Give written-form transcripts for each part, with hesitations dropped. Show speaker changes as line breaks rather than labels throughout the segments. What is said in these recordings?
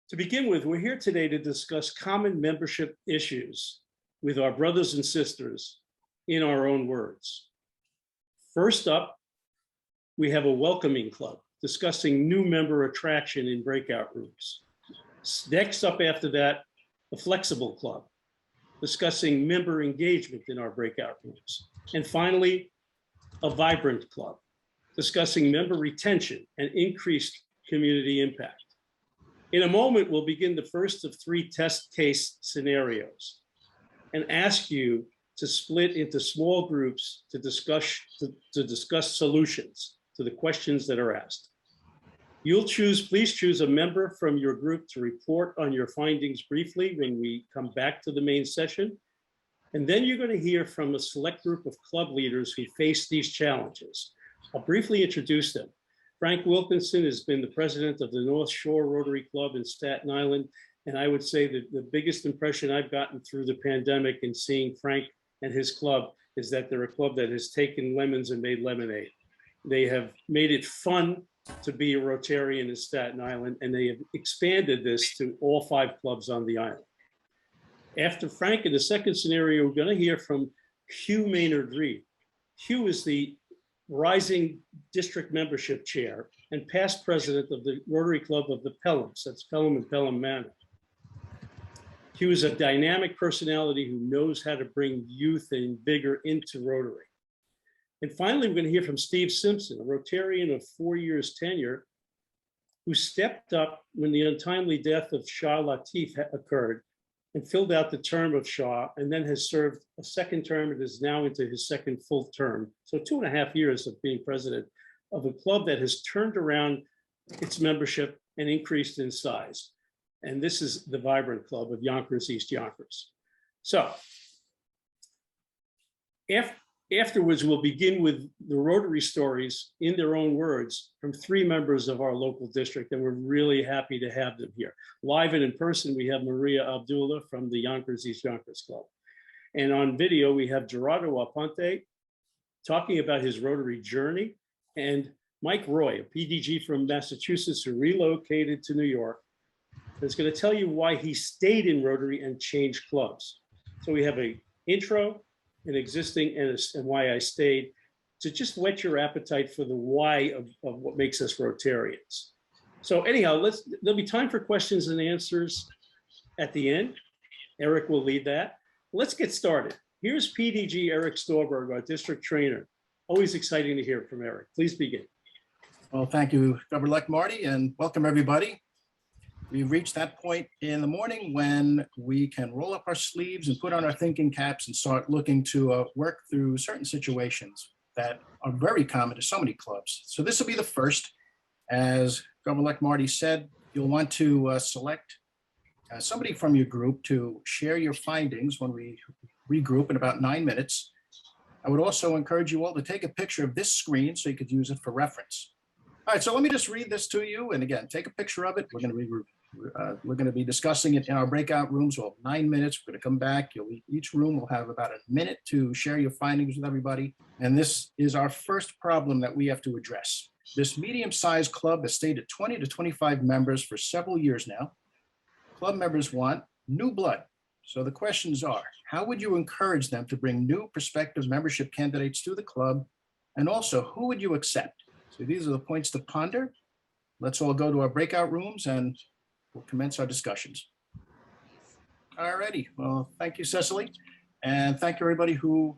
To begin with, we're here today to discuss common membership issues with our brothers and sisters in our own words. First up, we have a welcoming club discussing new member attraction in breakout rooms. Next up after that, a flexible club discussing member engagement in our breakout rooms. And finally, a vibrant club discussing member retention and increased community impact. In a moment, we'll begin the first of 3 test case scenarios and ask you to split into small groups to discuss solutions to the questions that are asked. Please choose a member from your group to report on your findings briefly when we come back to the main session. And then you're going to hear from a select group of club leaders who face these challenges. I'll briefly introduce them. Frank Wilkinson has been the president of the North Shore Rotary Club in Staten Island. And I would say that the biggest impression I've gotten through the pandemic and seeing Frank and his club is that they're a club that has taken lemons and made lemonade. They have made it fun to be a Rotarian in Staten Island, and they have expanded this to all 5 clubs on the island. After Frank, in the second scenario, we're going to hear from Hugh Maynard-Reid. Hugh is the rising district membership chair and past president of the Rotary Club of the Pelhams. That's Pelham and Pelham Manor. Hugh is a dynamic personality who knows how to bring youth and vigor into Rotary. And finally, we're going to hear from Steve Simpson, a Rotarian of 4 years tenure, who stepped up when the untimely death of Shah Latif occurred and filled out the term of Shah, and then has served a second term and is now into his second full term. So 2.5 years of being president of a club that has turned around its membership and increased in size. And this is the vibrant club of Yonkers-East Yonkers. So afterwards, we'll begin with the Rotary stories in their own words from 3 members of our local district, and we're really happy to have them here. Live and in person, we have Maria Abdullah from the Yonkers-East Yonkers Club. And on video, we have Gerardo Aponte talking about his Rotary journey, and Mike Roy, a PDG from Massachusetts who relocated to New York, is going to tell you why he stayed in Rotary and changed clubs. So we have an intro, an existing, and why I stayed, to just whet your appetite for the why of what makes us Rotarians. So anyhow, there'll be time for questions and answers at the end. Eric will lead that. Let's get started. Here's PDG Eric Storberg, our district trainer. Always exciting to hear from Eric. Please begin.
Well, thank you, Governor-elect Marty, and welcome everybody. We've reached that point in the morning when we can roll up our sleeves and put on our thinking caps and start looking to work through certain situations that are very common to so many clubs. So this will be the first. As Governor-elect Marty said, you'll want to select somebody from your group to share your findings when we regroup in about 9 minutes. I would also encourage you all to take a picture of this screen so you could use it for reference. All right, so let me just read this to you. And again, take a picture of it. We're going to be discussing it in our breakout rooms. We'll have 9 minutes. We're going to come back. Each room will have about a minute to share your findings with everybody. And this is our first problem that we have to address. This medium-sized club has stayed at 20 to 25 members for several years now. Club members want new blood. So the questions are, how would you encourage them to bring new prospective membership candidates to the club? And also, who would you accept? So these are the points to ponder. Let's all go to our breakout rooms and we'll commence our discussions. All righty. Well, thank you, Cecily. And thank you, everybody who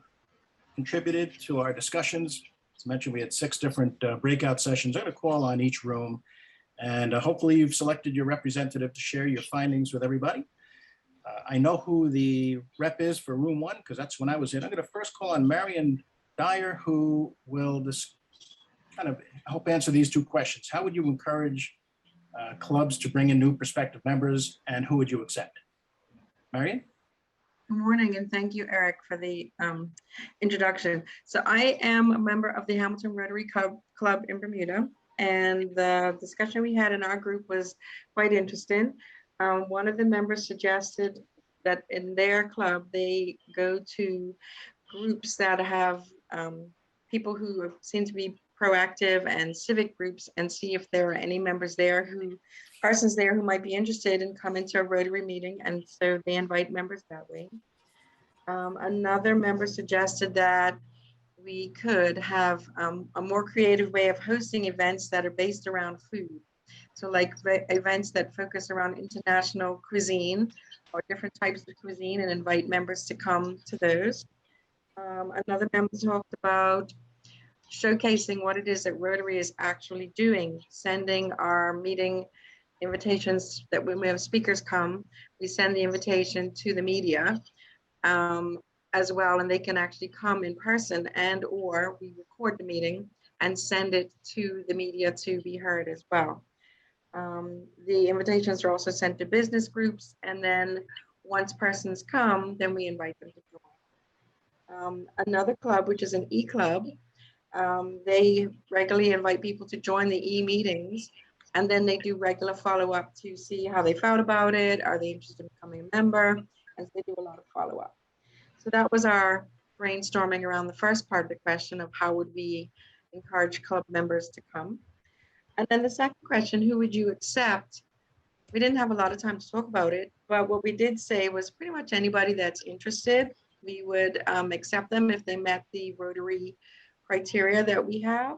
contributed to our discussions. As mentioned, we had 6 different breakout sessions. I'm going to call on each room. And hopefully you've selected your representative to share your findings with everybody. I know who the rep is for room 1, because that's when I was in. I'm going to first call on Marion Dyer, who will just kind of help answer these 2 questions. How would you encourage clubs to bring in new prospective members, and who would you accept? Marion?
Good morning, and thank you, Eric, for the introduction. So I am a member of the Hamilton Rotary Club in Bermuda, and the discussion we had in our group was quite interesting. One of the members suggested that in their club, they go to groups that have people who seem to be proactive and civic groups and see if there are any members there persons there who might be interested in coming to a Rotary meeting. And so they invite members that way. Another member suggested that we could have a more creative way of hosting events that are based around food. So like events that focus around international cuisine or different types of cuisine and invite members to come to those. Another member talked about showcasing what it is that Rotary is actually doing, sending our meeting invitations that when we have speakers come, we send the invitation to the media as well, and they can actually come in person, and or we record the meeting and send it to the media to be heard as well. The invitations are also sent to business groups, and then once persons come, then we invite them to join. Another club, which is an e-club, they regularly invite people to join the e-meetings, and then they do regular follow-up to see how they felt about it. Are they interested in becoming a member? And they do a lot of follow-up. So that was our brainstorming around the first part of the question of how would we encourage club members to come. And then the second question, who would you accept? We didn't have a lot of time to talk about it, but what we did say was pretty much anybody that's interested, we would accept them if they met the Rotary criteria that we have.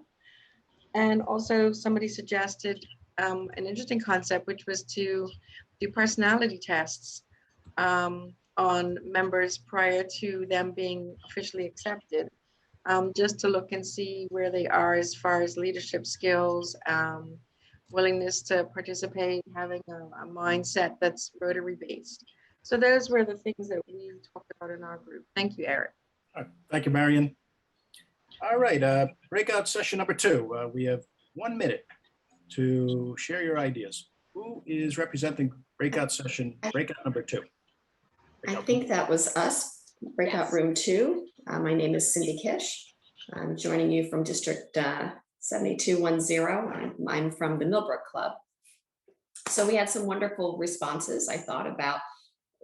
And also somebody suggested an interesting concept, which was to do personality tests on members prior to them being officially accepted, just to look and see where they are as far as leadership skills, willingness to participate, having a mindset that's Rotary based. So those were the things that we talked about in our group. Thank you, Eric.
All right. Thank you, Marion. All right, breakout session number 2. We have 1 minute to share your ideas. Who is representing breakout number 2?
I think that was us, Breakout Room 2. My name is Cindy Kish. I'm joining you from District 7210. I'm from the Millbrook Club. So we had some wonderful responses, I thought, about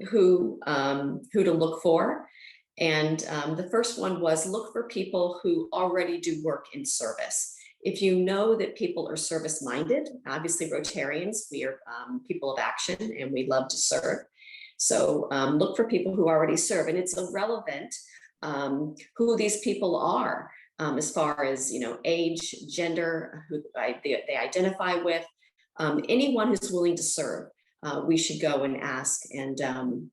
who to look for. And the first one was look for people who already do work in service. If you know that people are service-minded, obviously Rotarians, we are people of action and we love to serve. So look for people who already serve, and it's irrelevant who these people are as far as, you know, age, gender, who they identify with. Anyone who's willing to serve, we should go and ask and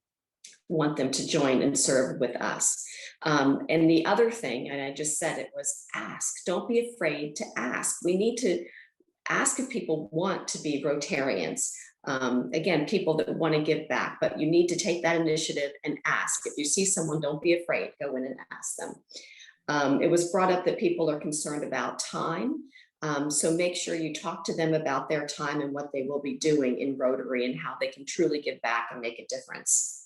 want them to join and serve with us. And the other thing, and I just said it, was ask. Don't be afraid to ask. We need to ask if people want to be Rotarians. Again, people that want to give back, but you need to take that initiative and ask. If you see someone, don't be afraid, go in and ask them. It was brought up that people are concerned about time. So make sure you talk to them about their time and what they will be doing in Rotary and how they can truly give back and make a difference.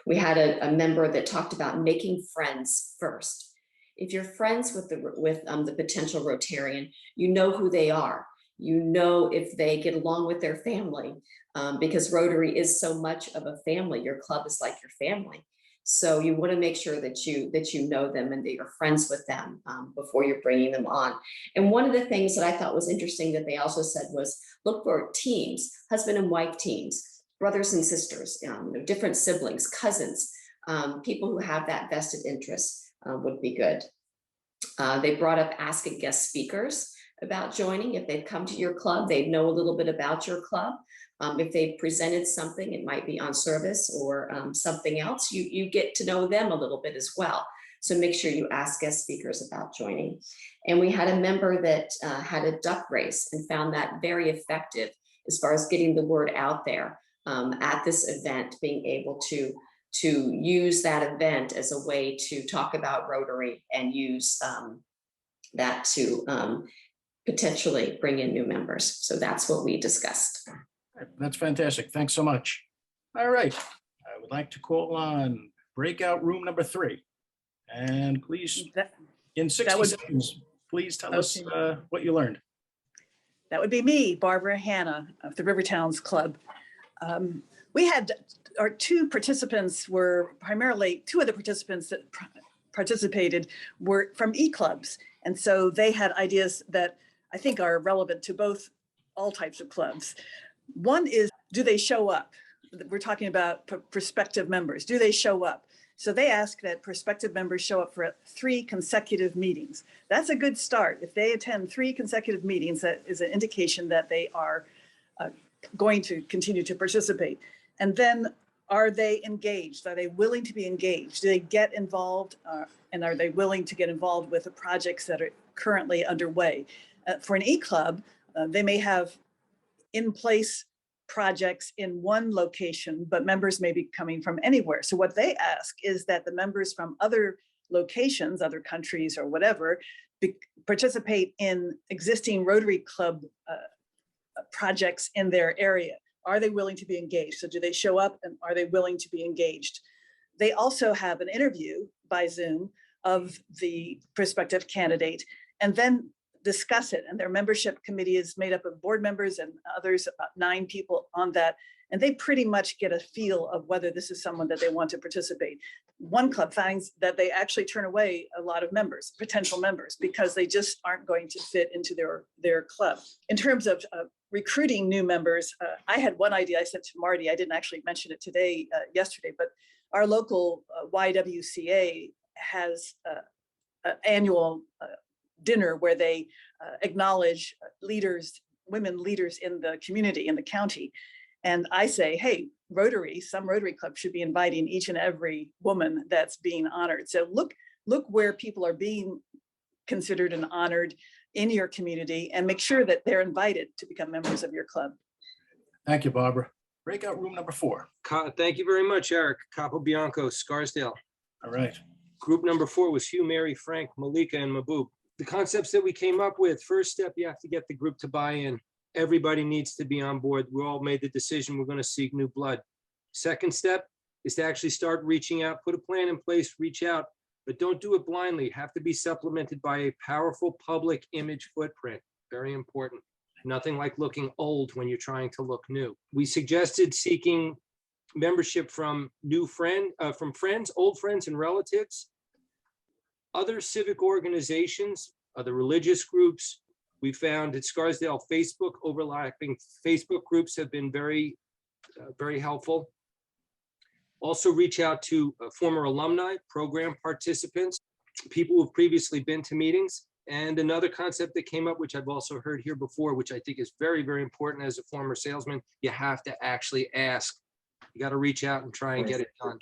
We had a member that talked about making friends first. If you're friends with the potential Rotarian, you know who they are. You know if they get along with their family, because Rotary is so much of a family. Your club is like your family. So you want to make sure that you know them and that you're friends with them before you're bringing them on. And one of the things that I thought was interesting that they also said was look for teams, husband and wife teams, brothers and sisters, different siblings, cousins, people who have that vested interest would be good. They brought up asking guest speakers about joining. If they've come to your club, they know a little bit about your club. If they've presented something, it might be on service or something else, you get to know them a little bit as well. So make sure you ask guest speakers about joining. And we had a member that had a duck race and found that very effective as far as getting the word out there at this event, being able to use that event as a way to talk about Rotary and use that to potentially bring in new members. So that's what we discussed.
That's fantastic. Thanks so much. All right. I would like to call on breakout room number 3. And please, in 60 seconds, please tell us what you learned.
That would be me, Barbara Hanna of the River Towns Club. We had our 2 participants were primarily, 2 of the participants that participated were from e-clubs. And so they had ideas that I think are relevant to all types of clubs. One is, do they show up? We're talking about prospective members. Do they show up? So they ask that prospective members show up for 3 consecutive meetings. That's a good start. If they attend 3 consecutive meetings, that is an indication that they are going to continue to participate. And then, are they engaged? Are they willing to be engaged? Do they get involved? And are they willing to get involved with the projects that are currently underway? For an e-club, they may have in place projects in one location, but members may be coming from anywhere. So what they ask is that the members from other locations, other countries or whatever, participate in existing Rotary Club projects in their area. Are they willing to be engaged? So do they show up and are they willing to be engaged? They also have an interview by Zoom of the prospective candidate and then discuss it. And their membership committee is made up of board members and others, about 9 people on that. And they pretty much get a feel of whether this is someone that they want to participate. One club finds that they actually turn away a lot of members, potential members, because they just aren't going to fit into their club. In terms of recruiting new members, I had one idea I sent to Marty. I didn't actually mention it yesterday, but our local YWCA has an annual dinner where they acknowledge leaders, women leaders in the community, in the county. And I say, hey, some Rotary Club should be inviting each and every woman that's being honored. So look where people are being considered and honored in your community and make sure that they're invited to become members of your club.
Thank you, Barbara. Breakout room number 4.
Thank you very much, Eric. Capobianco, Scarsdale.
All right.
Group number 4 was Hugh, Mary, Frank, Malika, and Mabub. The concepts that we came up with, first step, you have to get the group to buy in. Everybody needs to be on board. We all made the decision we're going to seek new blood. Second step is to actually start reaching out, put a plan in place, reach out, but don't do it blindly. Have to be supplemented by a powerful public image footprint. Very important. Nothing like looking old when you're trying to look new. We suggested seeking membership from friends, old friends and relatives, other civic organizations, other religious groups. We found at Scarsdale Facebook, overlapping Facebook groups have been very helpful. Also reach out to former alumni, program participants, people who've previously been to meetings. And another concept that came up, which I've also heard here before, which I think is very, very important as a former salesman, you have to actually ask. You got to reach out and try and get it done.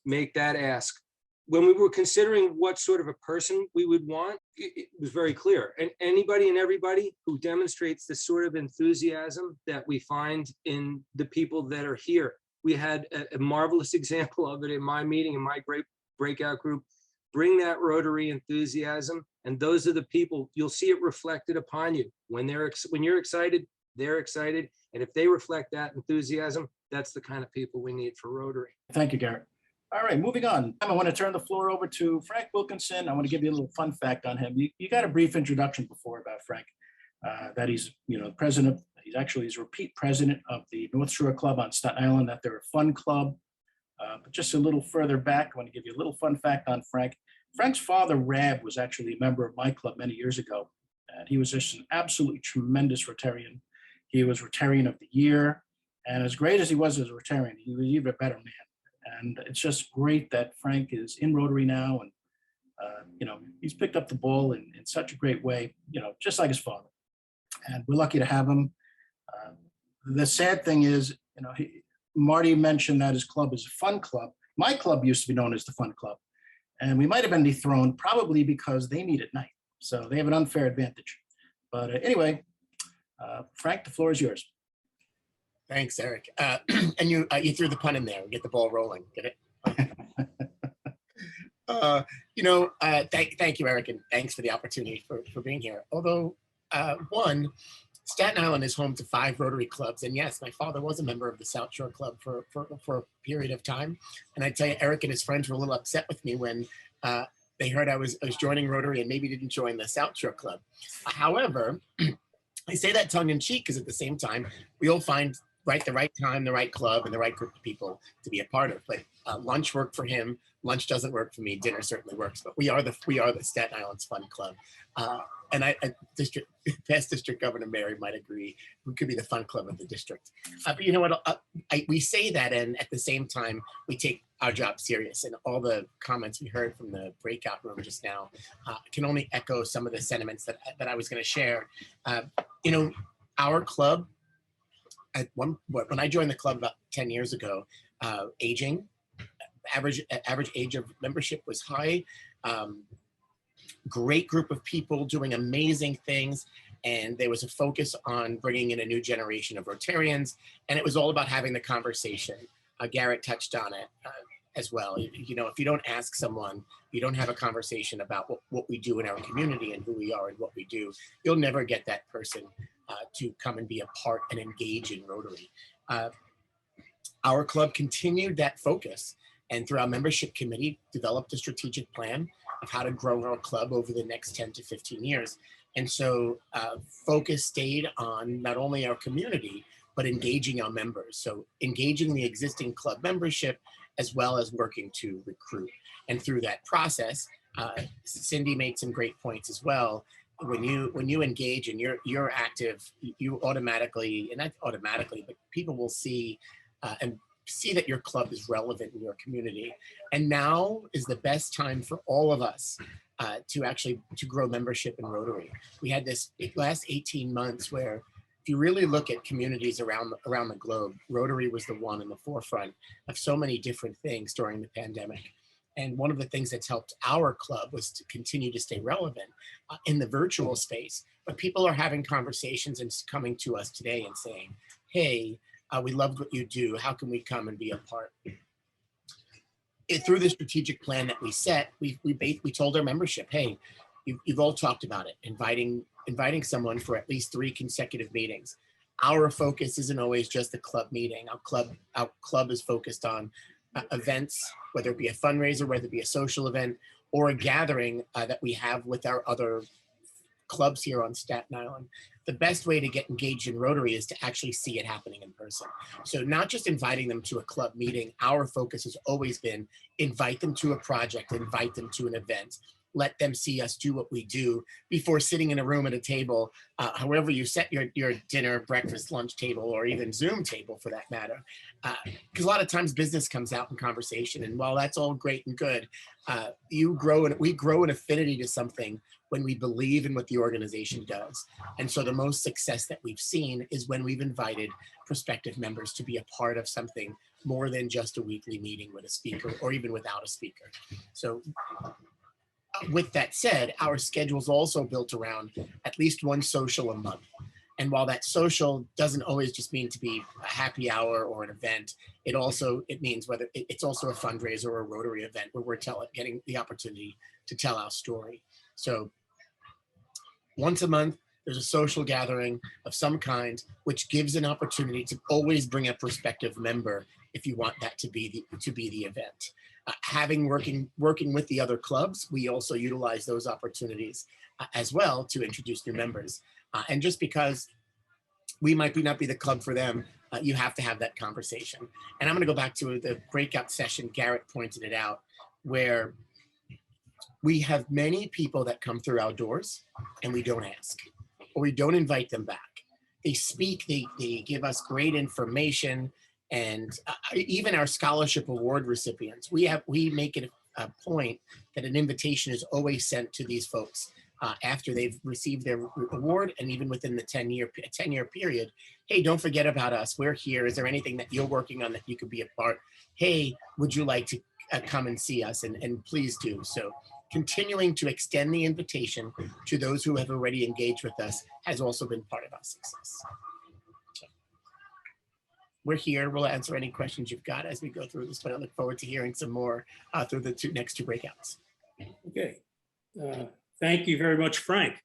Make that ask. When we were considering what sort of a person we would want, it was very clear. And anybody and everybody who demonstrates the sort of enthusiasm that we find in the people that are here. We had a marvelous example of it in my meeting, in my great breakout group. Bring that Rotary enthusiasm, and those are the people, you'll see it reflected upon you. When you're excited, they're excited. And if they reflect that enthusiasm, that's the kind of people we need for Rotary.
Thank you, Garrett. All right, moving on. I want to turn the floor over to Frank Wilkinson. I want to give you a little fun fact on him. You got a brief introduction before about Frank, that he's, president of, he's repeat president of the North Shore Club on Staten Island, that they're a fun club. But just a little further back, I want to give you a little fun fact on Frank. Frank's father, Rab, was actually a member of my club many years ago. And he was just an absolutely tremendous Rotarian. He was Rotarian of the Year. And as great as he was as a Rotarian, he was even a better man. And it's just great that Frank is in Rotary now. And, he's picked up the ball in such a great way, just like his father. And we're lucky to have him. The sad thing is, Marty mentioned that his club is a fun club. My club used to be known as the Fun Club. And we might have been dethroned probably because they meet at night. So they have an unfair advantage. But anyway, Frank, the floor is yours.
Thanks, Eric. And you threw the pun in there. Get the ball rolling. Get it? Thank you, Eric, and thanks for the opportunity for being here. Although, Staten Island is home to 5 Rotary clubs. And yes, my father was a member of the South Shore Club for a period of time. And I tell you, Eric and his friends were a little upset with me when they heard I was joining Rotary and maybe didn't join the South Shore Club. However, I say that tongue in cheek because at the same time, we all find the right time, the right club, and the right group of people to be a part of. But lunch worked for him. Lunch doesn't work for me. Dinner certainly works. But we are the Staten Island's Fun Club, and past District Governor Mary might agree. We could be the fun club of the district. But you know what? We say that, and at the same time, we take our job serious. And all the comments we heard from the breakout room just now can only echo some of the sentiments that I was going to share. You know, our club. When I joined the club about 10 years ago, average age of membership was high. Great group of people doing amazing things. And there was a focus on bringing in a new generation of Rotarians. And it was all about having the conversation. Garrett touched on it as well. You know, if you don't ask someone, you don't have a conversation about what we do in our community and who we are and what we do, you'll never get that person to come and be a part and engage in Rotary. Our club continued that focus, and through our membership committee, developed a strategic plan of how to grow our club over the next 10 to 15 years. And so focus stayed on not only our community, but engaging our members. So engaging the existing club membership, as well as working to recruit. And through that process, Cindy made some great points as well. When you engage and you're active, you automatically, and not automatically, but people will see and see that your club is relevant in your community. And now is the best time for all of us to grow membership in Rotary. We had this last 18 months where, if you really look at communities around the globe, Rotary was the one in the forefront of so many different things during the pandemic. And one of the things that's helped our club was to continue to stay relevant in the virtual space. But people are having conversations and coming to us today and saying, hey, we loved what you do. How can we come and be a part? Through the strategic plan that we set, we told our membership, hey, you've all talked about it, inviting someone for at least 3 consecutive meetings. Our focus isn't always just a club meeting. Our club is focused on events, whether it be a fundraiser, whether it be a social event, or a gathering that we have with our other clubs here on Staten Island. The best way to get engaged in Rotary is to actually see it happening in person. So not just inviting them to a club meeting, our focus has always been invite them to a project, invite them to an event, let them see us do what we do before sitting in a room at a table, however you set your dinner, breakfast, lunch table, or even Zoom table for that matter. Because a lot of times business comes out in conversation, and while that's all great and good, we grow an affinity to something when we believe in what the organization does. And so the most success that we've seen is when we've invited prospective members to be a part of something more than just a weekly meeting with a speaker or even without a speaker. So with that said, our schedule's also built around at least one social a month. And while that social doesn't always just mean to be a happy hour or an event, it means whether it's also a fundraiser or a Rotary event where we're getting the opportunity to tell our story. So once a month, there's a social gathering of some kind, which gives an opportunity to always bring a prospective member if you want that to be the event. Working with the other clubs, we also utilize those opportunities as well to introduce new members. And just because we might not be the club for them, you have to have that conversation. And I'm going to go back to the breakout session. Garrett pointed it out, where we have many people that come through our doors and we don't ask, or we don't invite them back. They speak, they give us great information. And even our scholarship award recipients, we make it a point that an invitation is always sent to these folks after they've received their award, and even within the 10-year period. Hey, don't forget about us. We're here. Is there anything that you're working on that you could be a part? Hey, would you like to come and see us? And please do. So continuing to extend the invitation to those who have already engaged with us has also been part of our success. We're here. We'll answer any questions you've got as we go through this, but I look forward to hearing some more through the next two breakouts.
Okay. Thank you very much, Frank.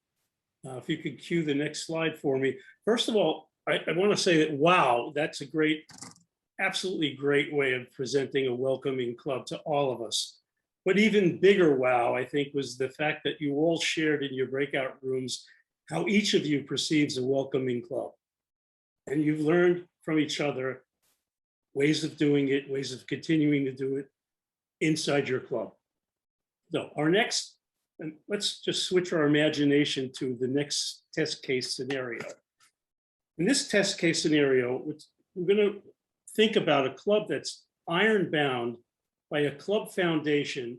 If you could cue the next slide for me. First of all, I want to say that, wow, that's a great, absolutely great way of presenting a welcoming club to all of us. But even bigger wow, I think, was the fact that you all shared in your breakout rooms how each of you perceives a welcoming club. And you've learned from each other ways of doing it, ways of continuing to do it inside your club. So our next, and let's just switch our imagination to the next test case scenario. In this test case scenario, we're going to think about a club that's iron bound by a club foundation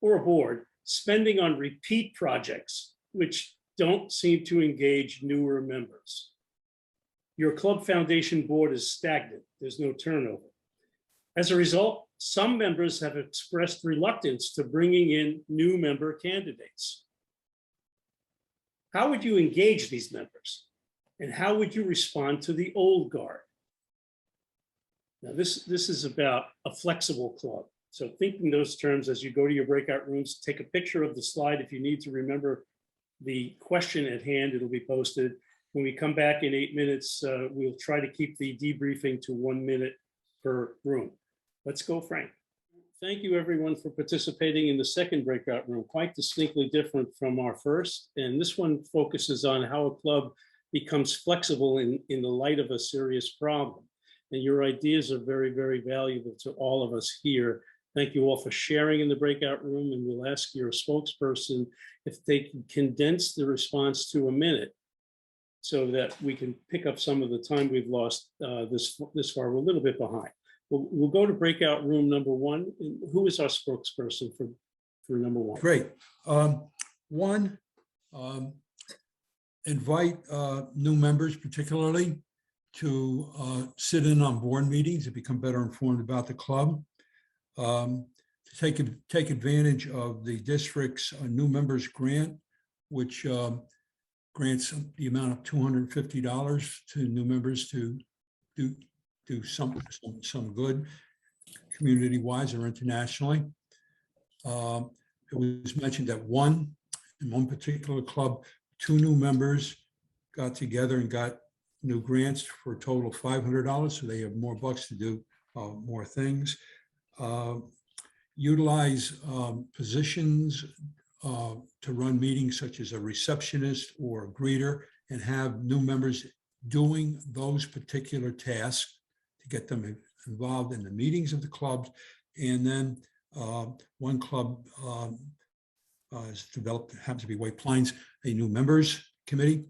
or a board spending on repeat projects, which don't seem to engage newer members. Your club foundation board is stagnant. There's no turnover. As a result, some members have expressed reluctance to bringing in new member candidates. How would you engage these members? And how would you respond to the old guard? Now, this is about a flexible club. So think in those terms as you go to your breakout rooms, take a picture of the slide if you need to remember the question at hand, it'll be posted. When we come back in 8 minutes, we'll try to keep the debriefing to 1 minute per room. Let's go, Frank. Thank you everyone for participating in the second breakout room, quite distinctly different from our first. And this one focuses on how a club becomes flexible in the light of a serious problem. And your ideas are very, very valuable to all of us here. Thank you all for sharing in the breakout room, and we'll ask your spokesperson if they can condense the response to a minute so that we can pick up some of the time we've lost this far. We're a little bit behind. We'll go to breakout room number 1. Who is our spokesperson for number 1?
Great. One, invite new members particularly to sit in on board meetings and become better informed about the club. To take advantage of the district's new members grant, which grants the amount of $250 to new members to do some good community-wise or internationally. It was mentioned that in one particular club, 2 new members got together and got new grants for a total of $500, so they have more bucks to do more things. Utilize positions to run meetings such as a receptionist or a greeter, and have new members doing those particular tasks to get them involved in the meetings of the clubs. And then one club has developed, happens to be White Plains, a new members committee,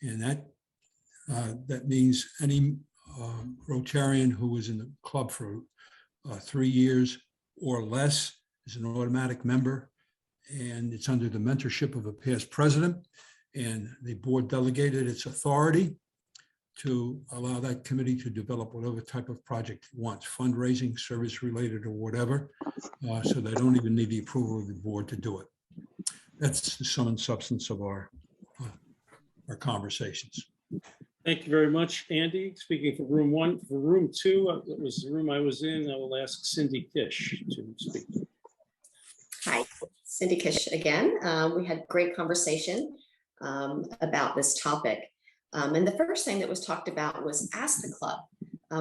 and that means any Rotarian who was in the club for 3 years or less is an automatic member, and it's under the mentorship of a past president, and the board delegated its authority to allow that committee to develop whatever type of project it wants, fundraising, service related, or whatever. So they don't even need the approval of the board to do it. That's the sum and substance of our conversations.
Thank you very much, Andy. Speaking for room 1, for room 2, it was the room I was in. I will ask Cindy Kish to speak.
Hi, Cindy Kish again. We had great conversation about this topic. And the first thing that was talked about was ask the club,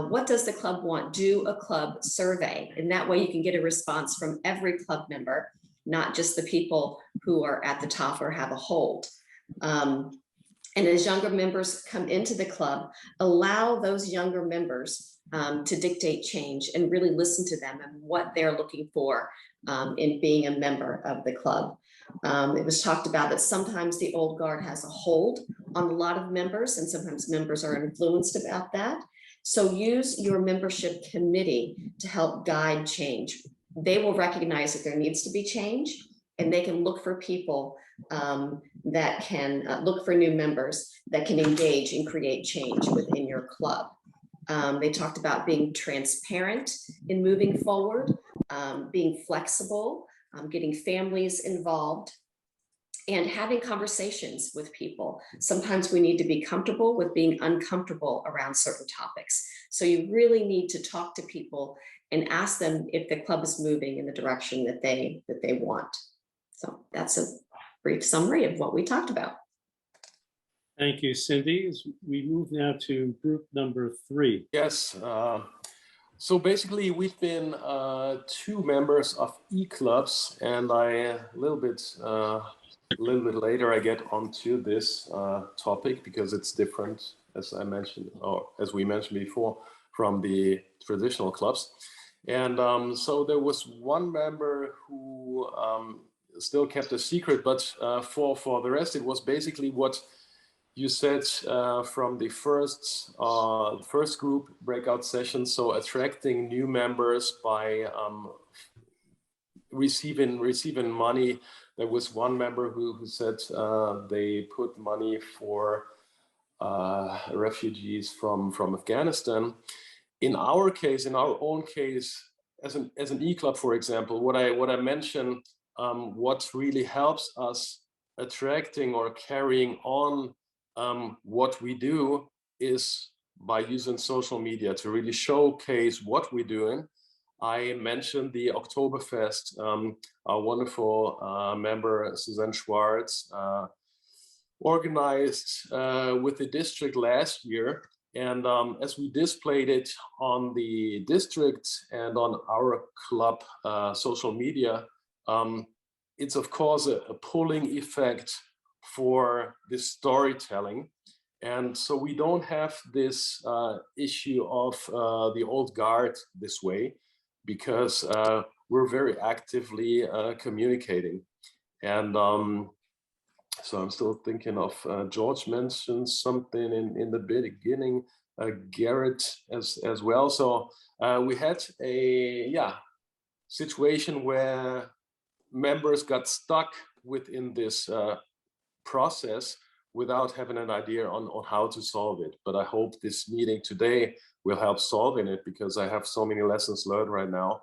what does the club want? Do a club survey. And that way you can get a response from every club member, not just the people who are at the top or have a hold. And as younger members come into the club, allow those younger members to dictate change and really listen to them and what they're looking for in being a member of the club. It was talked about that sometimes the old guard has a hold on a lot of members, and sometimes members are influenced about that. So use your membership committee to help guide change. They will recognize that there needs to be change, and they can look for people that can look for new members that can engage and create change within your club. They talked about being transparent in moving forward, being flexible, getting families involved, and having conversations with people. Sometimes we need to be comfortable with being uncomfortable around certain topics. So you really need to talk to people and ask them if the club is moving in the direction that they want. So that's a brief summary of what we talked about.
Thank you, Cindy. As we move now to group number 3.
Yes. So basically, we've been 2 members of e-clubs, and a little bit later I get onto this topic because it's different as I mentioned, or as we mentioned before, from the traditional clubs. And so there was one member who still kept a secret, but for the rest, it was basically what you said from the first group breakout session. So attracting new members by receiving money. There was one member who said they put money for refugees from Afghanistan. In our case, in our own case, as an e-club, for example, what I mentioned, what really helps us attracting or carrying on what we do is by using social media to really showcase what we're doing. I mentioned the Oktoberfest. Our wonderful member, Suzanne Schwartz, organized with the district last year. And as we displayed it on the district and on our club social media, it's of course a pulling effect for this storytelling. And so we don't have this issue of the old guard this way, because we're very actively communicating. And so I'm still thinking of, George mentioned something in the beginning, Garrett as well. So we had a situation where members got stuck within this process without having an idea on how to solve it. But I hope this meeting today will help solving it, because I have so many lessons learned right now.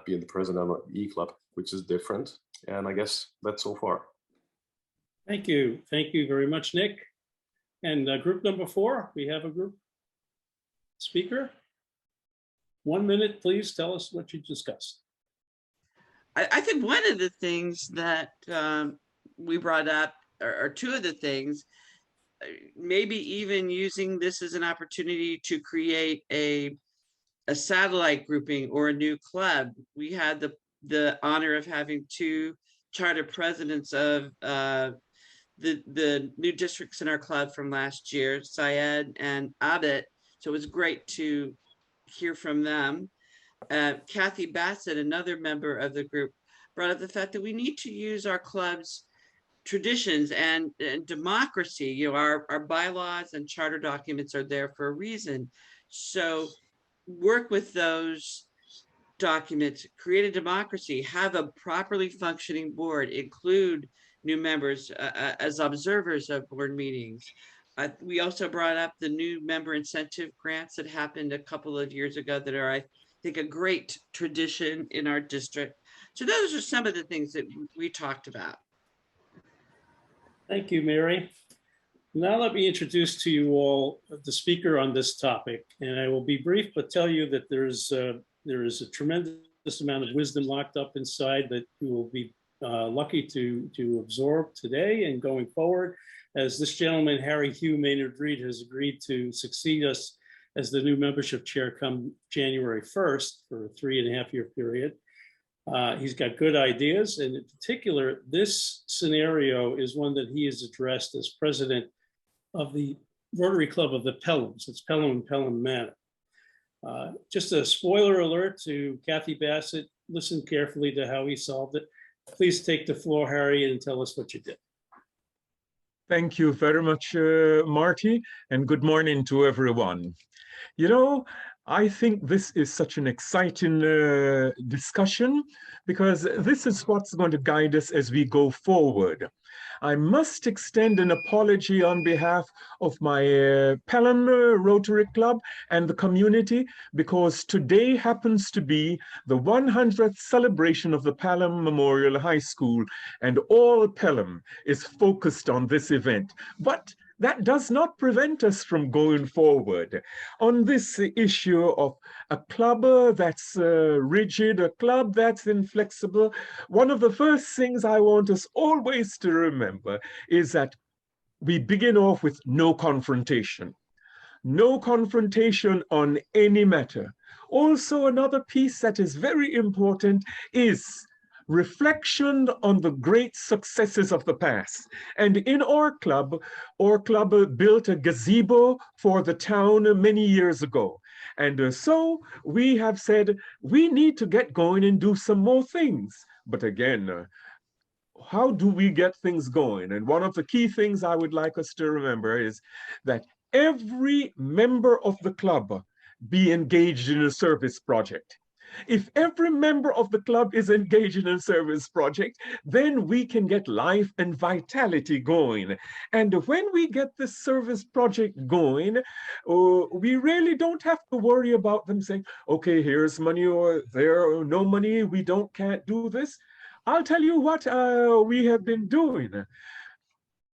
Being the president of E-Club, which is different. And I guess that's so far.
Thank you. Thank you very much, Nick. And group number 4, we have a group speaker. 1 minute, please tell us what you discussed.
I think one of the things that we brought up, or two of the things, maybe even using this as an opportunity to create a satellite grouping or a new club. We had the honor of having 2 charter presidents of the new districts in our club from last year, Syed and Abed. So it was great to hear from them. Kathy Bassett, another member of the group, brought up the fact that we need to use our club's traditions and democracy. You know, our bylaws and charter documents are there for a reason. So work with those documents, create a democracy, have a properly functioning board, include new members as observers of board meetings. We also brought up the new member incentive grants that happened a couple of years ago that are, I think, a great tradition in our district. So those are some of the things that we talked about.
Thank you, Mary. Now let me introduce to you all the speaker on this topic. And I will be brief, but tell you that there is a tremendous amount of wisdom locked up inside that you will be lucky to absorb today and going forward, as this gentleman, Hugh Maynard-Reid, has agreed to succeed us as the new membership chair come January 1st for a 3.5-year period. He's got good ideas, and in particular, this scenario is one that he has addressed as president of the Rotary Club of the Pelhams. It's Pelham and Pelham Manor. Just a spoiler alert to Kathy Bassett. Listen carefully to how he solved it. Please take the floor, Harry, and tell us what you did.
Thank you very much, Marty, and good morning to everyone. You know, I think this is such an exciting discussion, because this is what's going to guide us as we go forward. I must extend an apology on behalf of my Pelham Rotary Club and the community, because today happens to be the 100th celebration of the Pelham Memorial High School, and all Pelham is focused on this event. But that does not prevent us from going forward on this issue of a club that's rigid, a club that's inflexible. One of the first things I want us always to remember is that we begin off with no confrontation. No confrontation on any matter. Also, another piece that is very important is reflection on the great successes of the past. And in our club built a gazebo for the town many years ago. And so we have said, we need to get going and do some more things. But again, how do we get things going? And one of the key things I would like us to remember is that every member of the club be engaged in a service project. If every member of the club is engaged in a service project, then we can get life and vitality going. And when we get this service project going, we really don't have to worry about them saying, okay, here's money or there or no money, can't do this. I'll tell you what we have been doing.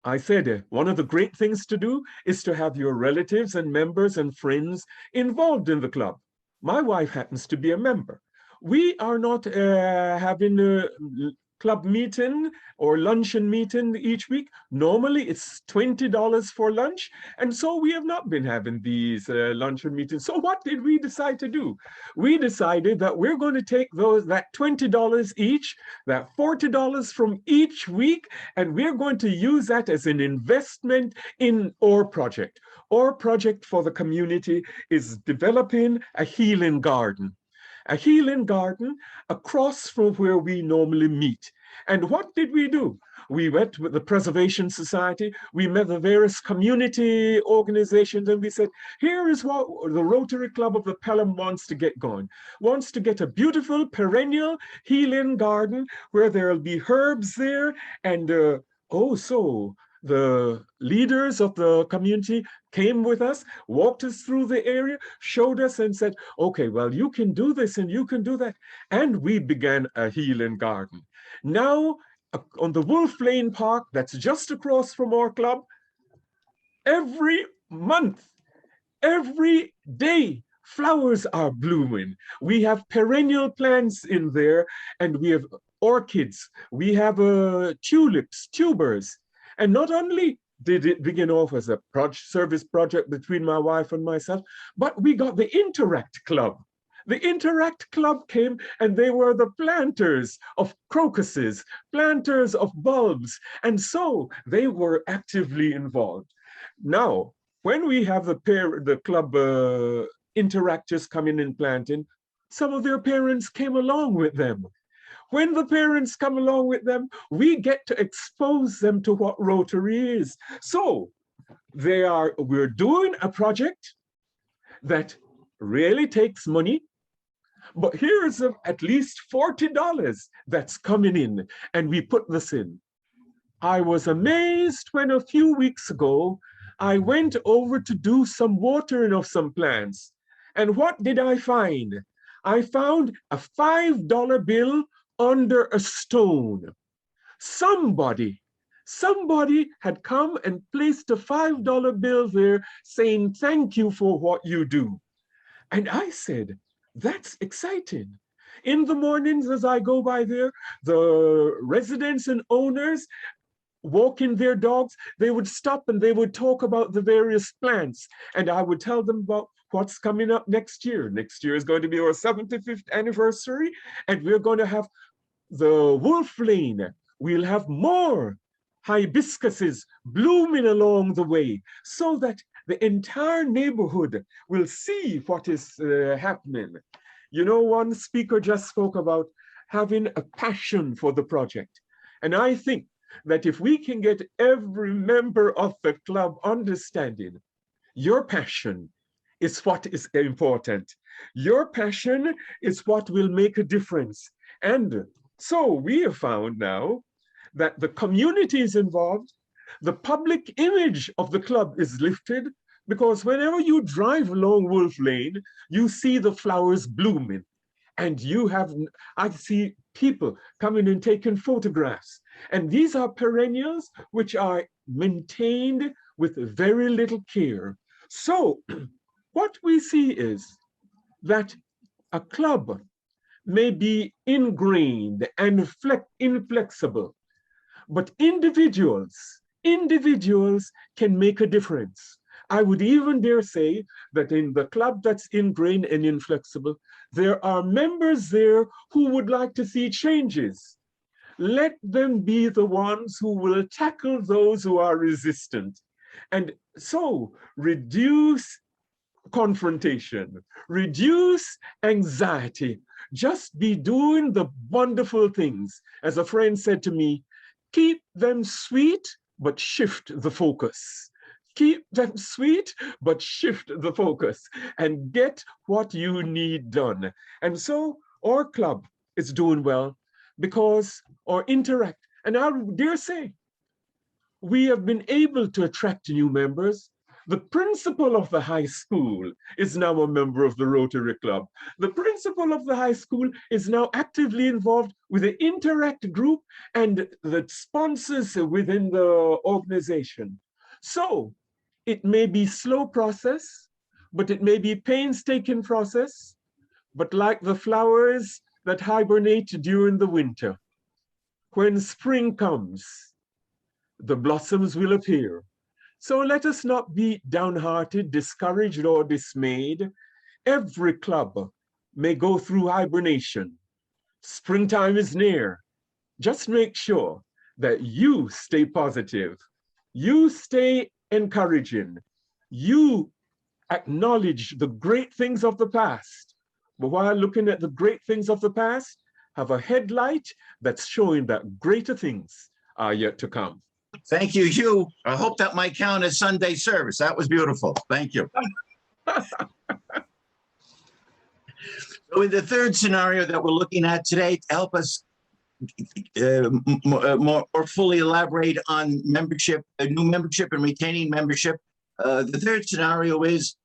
I said, one of the great things to do is to have your relatives and members and friends involved in the club. My wife happens to be a member. We are not having a club meeting or luncheon meeting each week. Normally it's $20 for lunch. And so we have not been having these luncheon meetings. So what did we decide to do? We decided that we're going to take that $20 each, that $40 from each week, and we're going to use that as an investment in our project. Our project for the community is developing a healing garden. A healing garden across from where we normally meet. And what did we do? We went with the Preservation Society, we met the various community organizations, and we said, here is what the Rotary Club of the Pelham wants to get going. Wants to get a beautiful perennial healing garden where there'll be herbs there. And the leaders of the community came with us, walked us through the area, showed us and said, okay, well, you can do this and you can do that. And we began a healing garden. Now, on the Wolf Lane Park, that's just across from our club, every month, every day, flowers are blooming. We have perennial plants in there, and we have orchids, we have tulips, tubers. And not only did it begin off as a service project between my wife and myself, but we got the Interact Club. The Interact Club came and they were the planters of crocuses, planters of bulbs. And so they were actively involved. Now, when we have the club interactors coming and planting, some of their parents came along with them. When the parents come along with them, we get to expose them to what Rotary is. So we're doing a project that really takes money, but here's at least $40 that's coming in, and we put this in. I was amazed when a few weeks ago, I went over to do some watering of some plants. And what did I find? I found a $5 bill under a stone. Somebody had come and placed a $5 bill there saying, thank you for what you do. And I said, that's exciting. In the mornings as I go by there, the residents and owners walking their dogs, they would stop and they would talk about the various plants. And I would tell them about what's coming up next year. Next year is going to be our 75th anniversary, and we're going to have the Wolf Lane. We'll have more hibiscuses blooming along the way so that the entire neighborhood will see what is happening. You know, one speaker just spoke about having a passion for the project. And I think that if we can get every member of the club understanding your passion is what is important. Your passion is what will make a difference. And so we have found now that the community is involved, the public image of the club is lifted, because whenever you drive along Wolf Lane, you see the flowers blooming. And I see people coming and taking photographs. And these are perennials which are maintained with very little care. So what we see is that a club may be ingrained and inflexible, but individuals can make a difference. I would even dare say that in the club that's ingrained and inflexible, there are members there who would like to see changes. Let them be the ones who will tackle those who are resistant. And so reduce confrontation, reduce anxiety, just be doing the wonderful things. As a friend said to me, keep them sweet, but shift the focus. Keep them sweet, but shift the focus and get what you need done. And so our club is doing well because our interact, and I dare say, we have been able to attract new members. The principal of the high school is now a member of the Rotary Club. The principal of the high school is now actively involved with the Interact group and the sponsors within the organization. So it may be slow process, but it may be painstaking process, but like the flowers that hibernate during the winter, when spring comes, the blossoms will appear. So let us not be downhearted, discouraged, or dismayed. Every club may go through hibernation. Springtime is near. Just make sure that you stay positive, you stay encouraging, you acknowledge the great things of the past. But while looking at the great things of the past, have a headlight that's showing that greater things are yet to come.
Thank you, Hugh. I hope that might count as Sunday service. That was beautiful. Thank you. So in the third scenario that we're looking at today, to help us more fully elaborate on membership, new membership and retaining membership, the third scenario is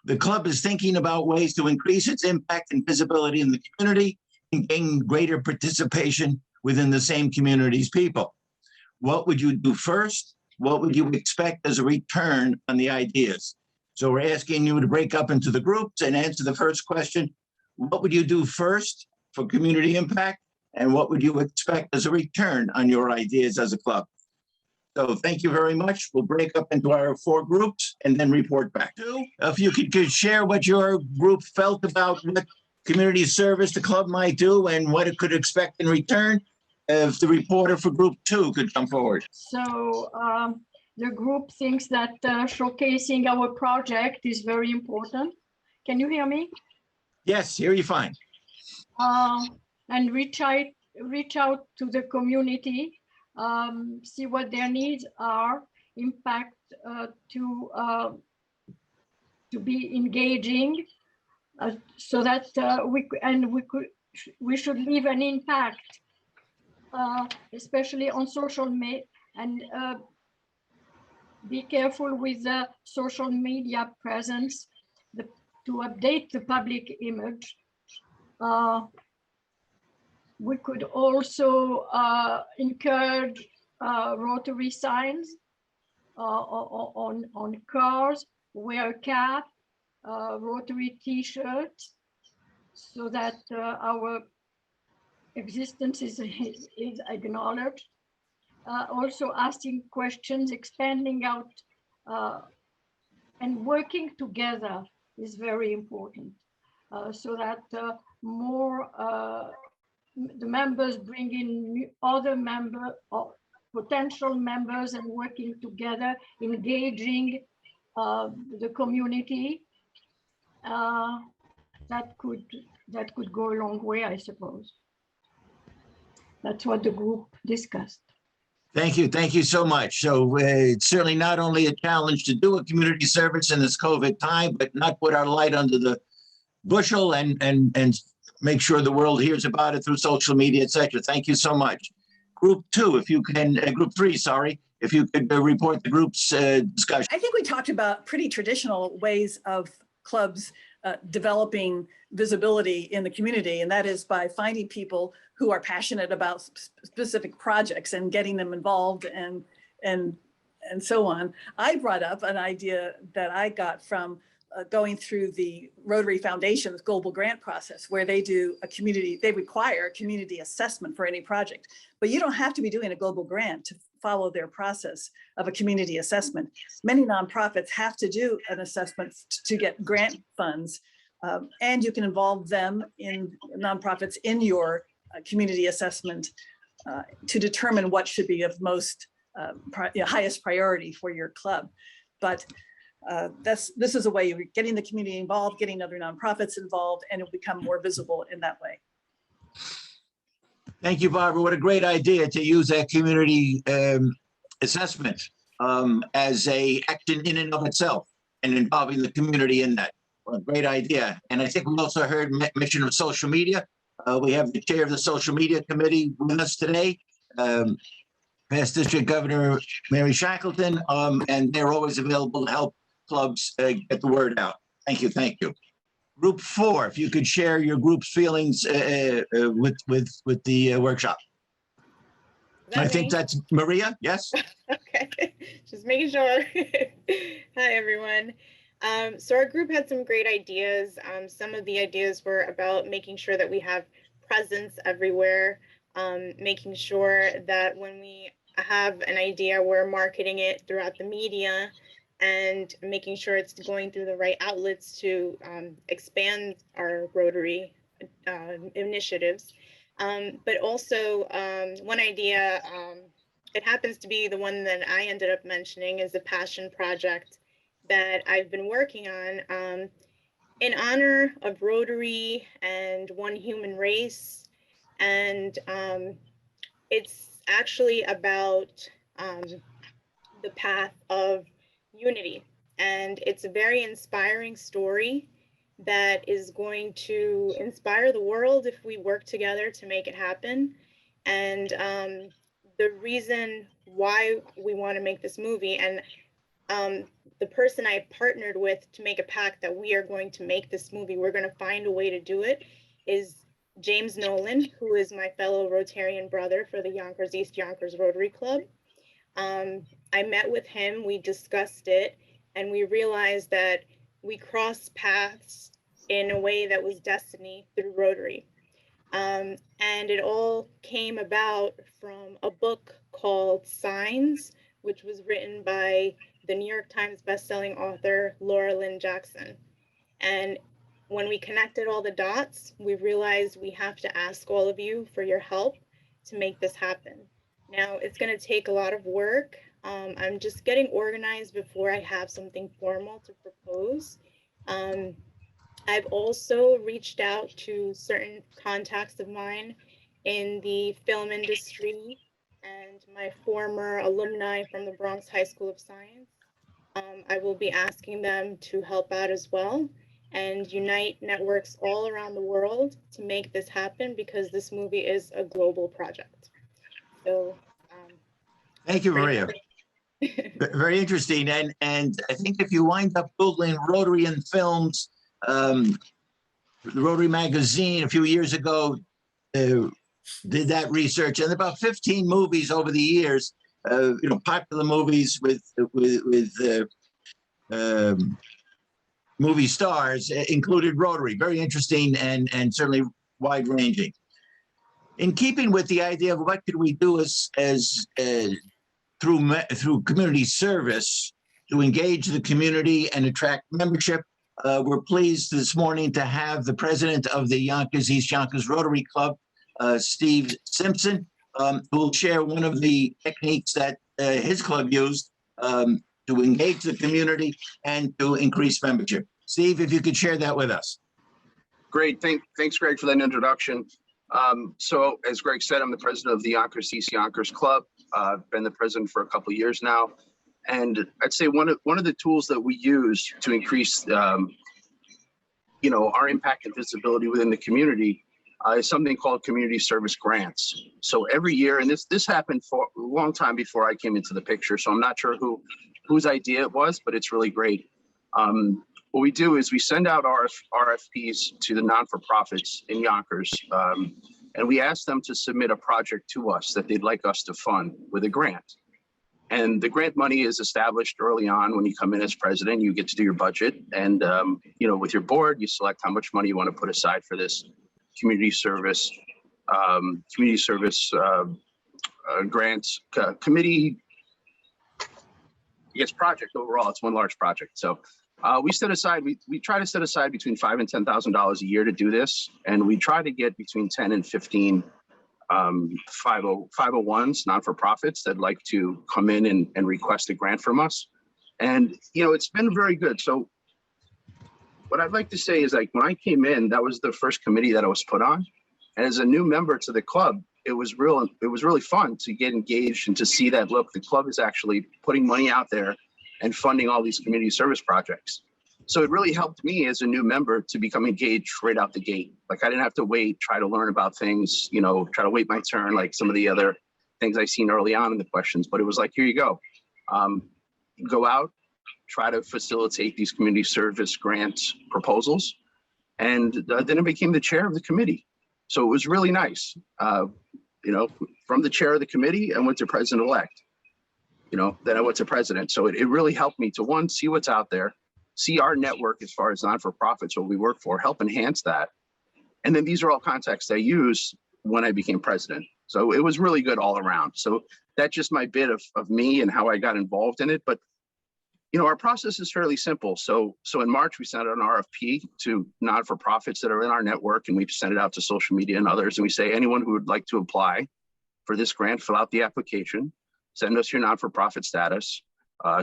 the club is thinking about ways to increase its impact and visibility in the community and gain greater participation within the same community's people. What would you do first? What would you expect as a return on the ideas? So we're asking you to break up into the groups and answer the first question. What would you do first for community impact? And what would you expect as a return on your ideas as a club? So thank you very much. We'll break up into our 4 groups and then report back. If you could share what your group felt about what community service the club might do and what it could expect in return. If the reporter for group 2 could come forward.
So the group thinks that showcasing our project is very important. Can you hear me?
Yes, hear you fine.
And reach out to the community, see what their needs are, impact to be engaging, so that we should leave an impact. Especially on social media, and be careful with the social media presence to update the public image. We could also encourage Rotary signs on cars, wear a cap, Rotary t-shirts, so that our existence is acknowledged. Also asking questions, expanding out, and working together is very important, so that more the members bring in other members or potential members and working together, engaging the community. That could go a long way, I suppose. That's what the group discussed.
Thank you. Thank you so much. So it's certainly not only a challenge to do a community service in this COVID time, but not put our light under the bushel and make sure the world hears about it through social media, etc. Thank you so much. Group 2, if you can, group 3, sorry, if you could report the group's discussion.
I think we talked about pretty traditional ways of clubs developing visibility in the community, and that is by finding people who are passionate about specific projects and getting them involved and so on. I brought up an idea that I got from going through the Rotary Foundation's global grant process, where they require a community assessment for any project, but you don't have to be doing a global grant to follow their process of a community assessment. Many nonprofits have to do an assessment to get grant funds, and you can involve them in nonprofits in your community assessment to determine what should be of most highest priority for your club. But this is a way of getting the community involved, getting other nonprofits involved, and it'll become more visible in that way.
Thank you, Barbara. What a great idea to use that community assessment as a action in and of itself and involving the community in that. What a great idea. And I think we also heard mention of social media. We have the chair of the social media committee with us today, past district governor Mary Shackleton, and they're always available to help clubs get the word out. Thank you. Thank you. Group 4, if you could share your group's feelings with the workshop. I think that's Maria. Yes.
Okay, just making sure. Hi, everyone. So our group had some great ideas. Some of the ideas were about making sure that we have presence everywhere, making sure that when we have an idea, we're marketing it throughout the media, and making sure it's going through the right outlets to expand our Rotary initiatives. But also one idea, it happens to be the one that I ended up mentioning, is a passion project that I've been working on in honor of Rotary and one human race. And it's actually about the path of unity. And it's a very inspiring story that is going to inspire the world if we work together to make it happen. And the reason why we want to make this movie, and the person I partnered with to make a pact that we are going to make this movie, we're going to find a way to do it, is James Nolan, who is my fellow Rotarian brother for the Yonkers-East Yonkers Rotary Club. I met with him, we discussed it, and we realized that we crossed paths in a way that was destiny through Rotary. And it all came about from a book called Signs, which was written by the New York Times bestselling author Laura Lynn Jackson. And when we connected all the dots, we realized we have to ask all of you for your help to make this happen. Now, it's going to take a lot of work. I'm just getting organized before I have something formal to propose. I've also reached out to certain contacts of mine in the film industry and my former alumni from the Bronx High School of Science. I will be asking them to help out as well and unite networks all around the world to make this happen, because this movie is a global project. So
thank you, Maria. Very interesting. And I think if you wind up Googling Rotarian films, the Rotary magazine a few years ago did that research, and about 15 movies over the years, popular movies with movie stars included Rotary. Very interesting and certainly wide ranging. In keeping with the idea of what could we do as through community service to engage the community and attract membership, we're pleased this morning to have the president of the Yonkers-East Yonkers Rotary Club, Steve Simpson, who will share one of the techniques that his club used to engage the community and to increase membership. Steve, if you could share that with us.
Great. Thanks, Greg, for that introduction. So as Greg said, I'm the president of the Yonkers-East Yonkers Club. I've been the president for a couple of years now. And I'd say one of the tools that we use to increase, our impact and visibility within the community is something called community service grants. So every year, and this happened for a long time before I came into the picture, so I'm not sure whose idea it was, but it's really great. What we do is we send out RFPs to the non-for-profits in Yonkers, and we ask them to submit a project to us that they'd like us to fund with a grant. And the grant money is established early on when you come in as president. You get to do your budget, and with your board, you select how much money you want to put aside for this community service grants committee. Yes, project overall. It's one large project. So we set aside. We try to set aside between $5,000 and $10,000 a year to do this, and we try to get between 10 and 15 501s, not-for-profits that like to come in and request a grant from us. And, it's been very good. So what I'd like to say is, like, when I came in, that was the first committee that I was put on. And as a new member to the club, it was really fun to get engaged and to see that, look, the club is actually putting money out there and funding all these community service projects. So it really helped me as a new member to become engaged right out the gate. Like, I didn't have to wait, try to learn about things, try to wait my turn, like some of the other things I seen early on in the questions. But it was like, here you go. Go out, try to facilitate these community service grant proposals. And then I became the chair of the committee. So it was really nice. From the chair of the committee, I went to president-elect. Then I went to president. So it really helped me to, one, see what's out there, see our network as far as not-for-profits, what we work for, help enhance that. And then these are all contexts I use when I became president. So it was really good all around. So that's just my bit of me and how I got involved in it. But, our process is fairly simple. So in March, we sent out an RFP to not-for-profits that are in our network, and we sent it out to social media and others. And we say, anyone who would like to apply for this grant, fill out the application, send us your not-for-profit status,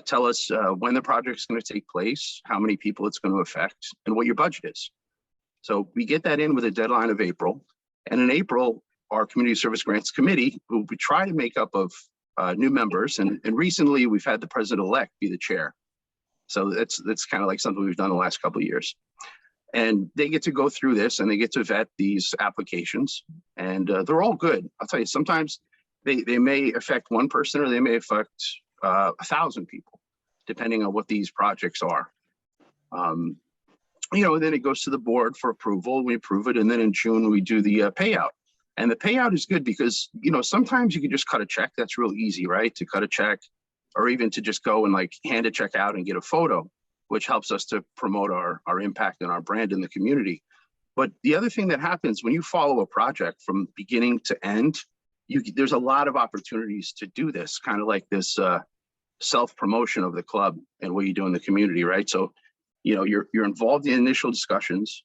tell us when the project is going to take place, how many people it's going to affect, and what your budget is. So we get that in with a deadline of April. And in April, our Community Service Grants Committee, who we try to make up of new members, and recently we've had the president-elect be the chair. So that's kind of like something we've done the last couple of years. And they get to go through this and they get to vet these applications, and they're all good. I'll tell you, sometimes they may affect one person or they may affect 1,000 people, depending on what these projects are. And then it goes to the board for approval. We approve it. And then in June, we do the payout. And the payout is good because, sometimes you can just cut a check. That's real easy, right? To cut a check, or even to just go and like hand a check out and get a photo, which helps us to promote our impact and our brand in the community. But the other thing that happens when you follow a project from beginning to end, there's a lot of opportunities to do this, kind of like this self-promotion of the club and what you do in the community, right? So, you're involved in initial discussions,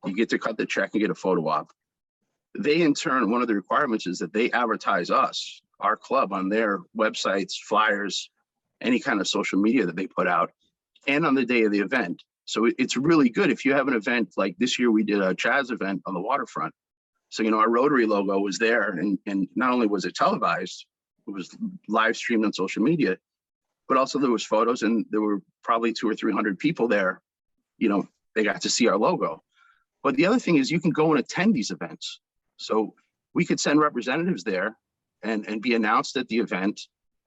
you get to cut the check and get a photo op. They, in turn, one of the requirements is that they advertise us, our club, on their websites, flyers, any kind of social media that they put out, and on the day of the event. So it's really good if you have an event like this year. We did a jazz event on the waterfront. So, our Rotary logo was there, and not only was it televised, it was live streamed on social media, but also there was photos, and there were probably 200 or 300 people there. They got to see our logo. But the other thing is you can go and attend these events. So we could send representatives there and be announced at the event,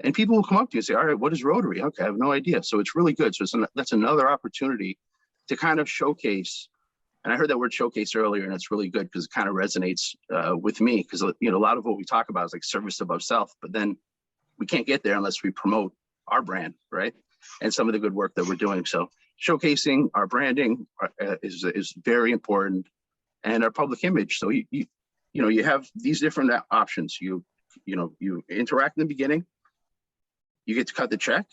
and people will come up to you and say, all right, what is Rotary? Okay, I have no idea. So it's really good. So that's another opportunity to kind of showcase. And I heard that word showcase earlier, and it's really good because it kind of resonates with me, because a lot of what we talk about is like service above self, but then we can't get there unless we promote our brand, right? And some of the good work that we're doing. So showcasing our branding is very important, and our public image. So you have these different options. You interact in the beginning, you get to cut the check,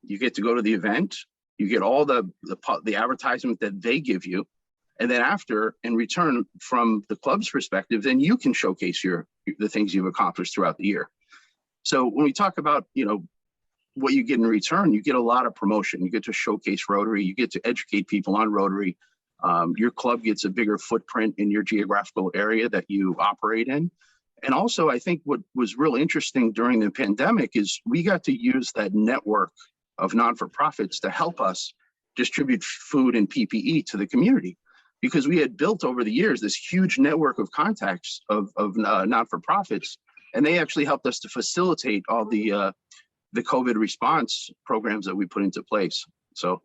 you get to go to the event, you get all the advertisement that they give you. And then after, in return, from the club's perspective, then you can showcase the things you've accomplished throughout the year. So when we talk about, what you get in return, you get a lot of promotion. You get to showcase Rotary. You get to educate people on Rotary. Your club gets a bigger footprint in your geographical area that you operate in. And also, I think what was real interesting during the pandemic is we got to use that network of non-for-profits to help us distribute food and PPE to the community, because we had built over the years this huge network of contacts of not-for-profits, and they actually helped us to facilitate all the COVID response programs that we put into place. So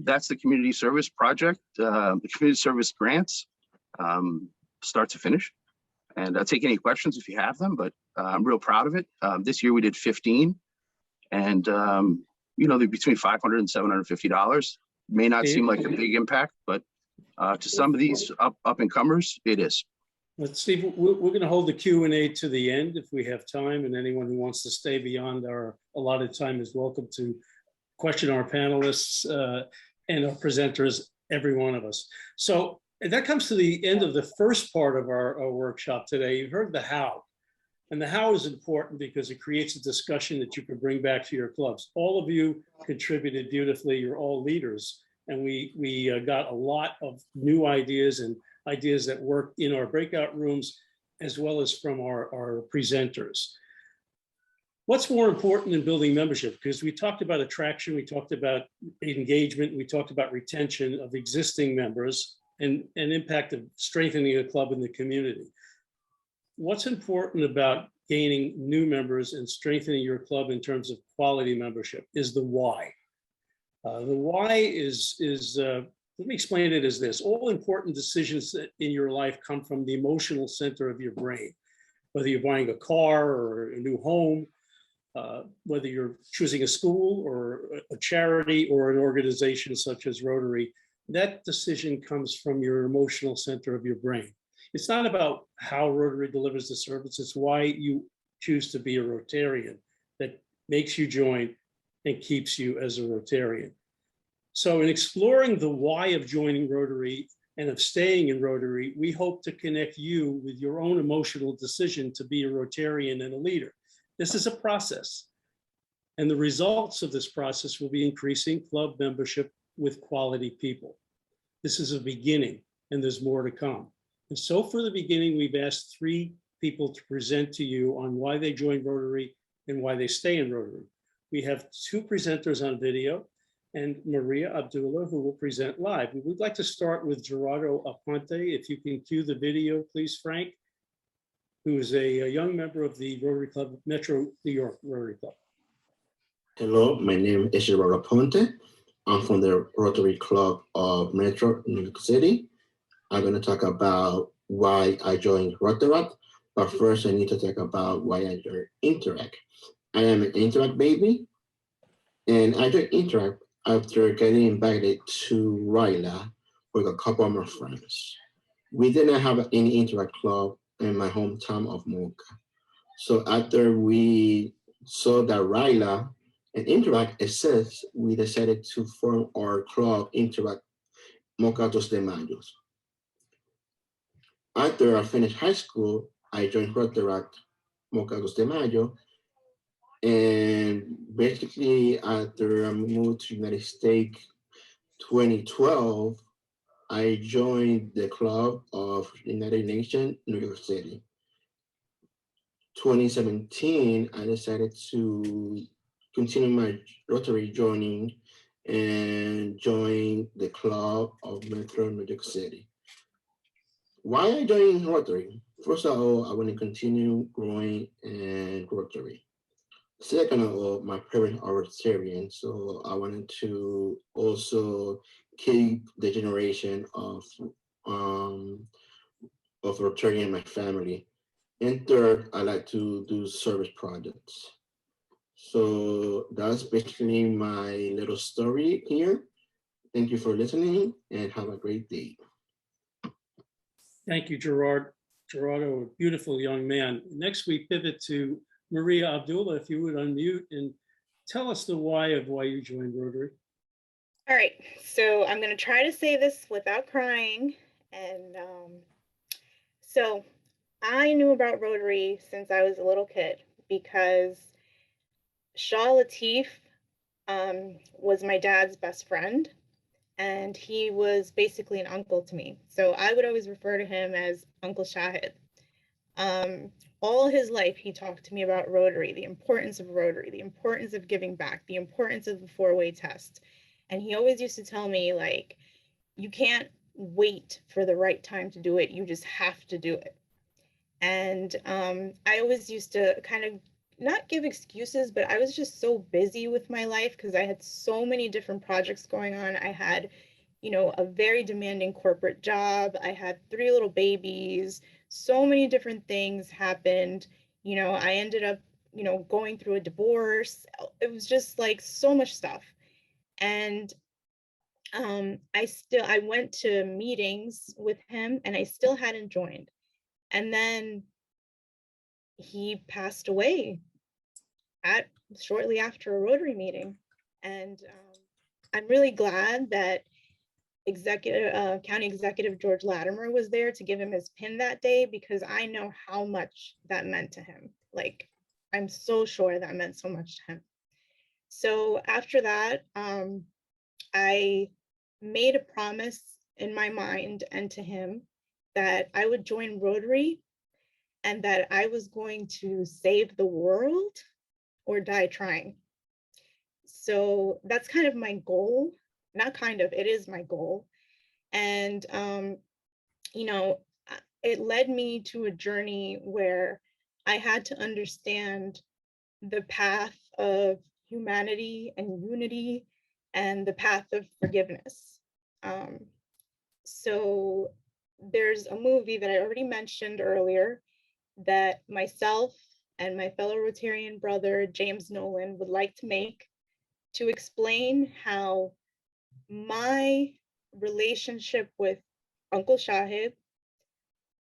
that's the community service project, the community service grants, start to finish. And I'll take any questions if you have them, but I'm real proud of it. This year we did 15, and they're between $500 and $750. May not seem like a big impact, but to some of these up and comers, it is.
Let's see, we're going to hold the Q&A to the end if we have time, and anyone who wants to stay beyond our allotted time is welcome to question our panelists and our presenters, every one of us. So And that comes to the end of the first part of our workshop today. You heard the how. And the how is important because it creates a discussion that you can bring back to your clubs. All of you contributed beautifully. You're all leaders. And we got a lot of new ideas and ideas that work in our breakout rooms, as well as from our presenters. What's more important in building membership? Because we talked about attraction, we talked about engagement, we talked about retention of existing members and impact of strengthening a club in the community. What's important about gaining new members and strengthening your club in terms of quality membership is the why. The why is let me explain it as this. All important decisions in your life come from the emotional center of your brain. Whether you're buying a car or a new home, whether you're choosing a school or a charity or an organization such as Rotary, that decision comes from your emotional center of your brain. It's not about how Rotary delivers the service, it's why you choose to be a Rotarian that makes you join and keeps you as a Rotarian. So in exploring the why of joining Rotary and of staying in Rotary, we hope to connect you with your own emotional decision to be a Rotarian and a leader. This is a process, and the results of this process will be increasing club membership with quality people. This is a beginning, and there's more to come. And so for the beginning, we've asked 3 people to present to you on why they joined Rotary and why they stay in Rotary. We have 2 presenters on video and Maria Abdullah, who will present live. We would like to start with Gerardo Aponte. If you can cue the video, please, Frank, who is a young member of the Rotary Club, Metro New York Rotary Club.
Hello, my name is Gerardo Aponte. I'm from the Rotary Club of Metro New York City. I'm going to talk about why I joined Rotary, but first I need to talk about why I joined Interact. I am an Interact baby, and I joined Interact after getting invited to RILA with a couple of my friends. We didn't have any Interact club in my hometown of Mocha. So after we saw that RILA and Interact exists, we decided to form our club, Interact Mocha Dos de Mayos. After I finished high school, I joined Rotaract Mocha Dos de Mayo. And basically, after I moved to United States 2012, I joined the Club of United Nations, New York City. 2017, I decided to continue my Rotary joining and join the Club of Metro New York City. Why I joined Rotary? First of all, I want to continue growing in Rotary. Second of all, my parents are Rotarian, so I wanted to also keep the generation of Rotarian in my family. And third, I like to do service projects. So that's basically my little story here. Thank you for listening and have a great day.
Thank you, Gerardo, a beautiful young man. Next, we pivot to Maria Abdullah, if you would unmute and tell us the why of why you joined Rotary.
All right, so I'm going to try to say this without crying. And so I knew about Rotary since I was a little kid because Shah Latif was my dad's best friend, and he was basically an uncle to me. So I would always refer to him as Uncle Shahid. All his life, he talked to me about Rotary, the importance of Rotary, the importance of giving back, the importance of the 4-way test. And he always used to tell me, like, you can't wait for the right time to do it. You just have to do it. And I always used to kind of not give excuses, but I was just so busy with my life because I had so many different projects going on. I had, you know, a very demanding corporate job. I had 3 little babies. So many different things happened. You know, I ended up, you know, going through a divorce. It was just like so much stuff. And I went to meetings with him and I still hadn't joined. And then he passed away shortly after a Rotary meeting. And I'm really glad that, County Executive George Latimer was there to give him his pin that day, because I know how much that meant to him. Like, I'm so sure that meant so much to him. So after that, I made a promise in my mind and to him that I would join Rotary and that I was going to save the world or die trying. So that's kind of my goal. Not kind of, it is my goal. And, you know, it led me to a journey where I had to understand the path of humanity and unity and the path of forgiveness. So there's a movie that I already mentioned earlier that myself and my fellow Rotarian brother, James Nolan, would like to make to explain how my relationship with Uncle Shahid,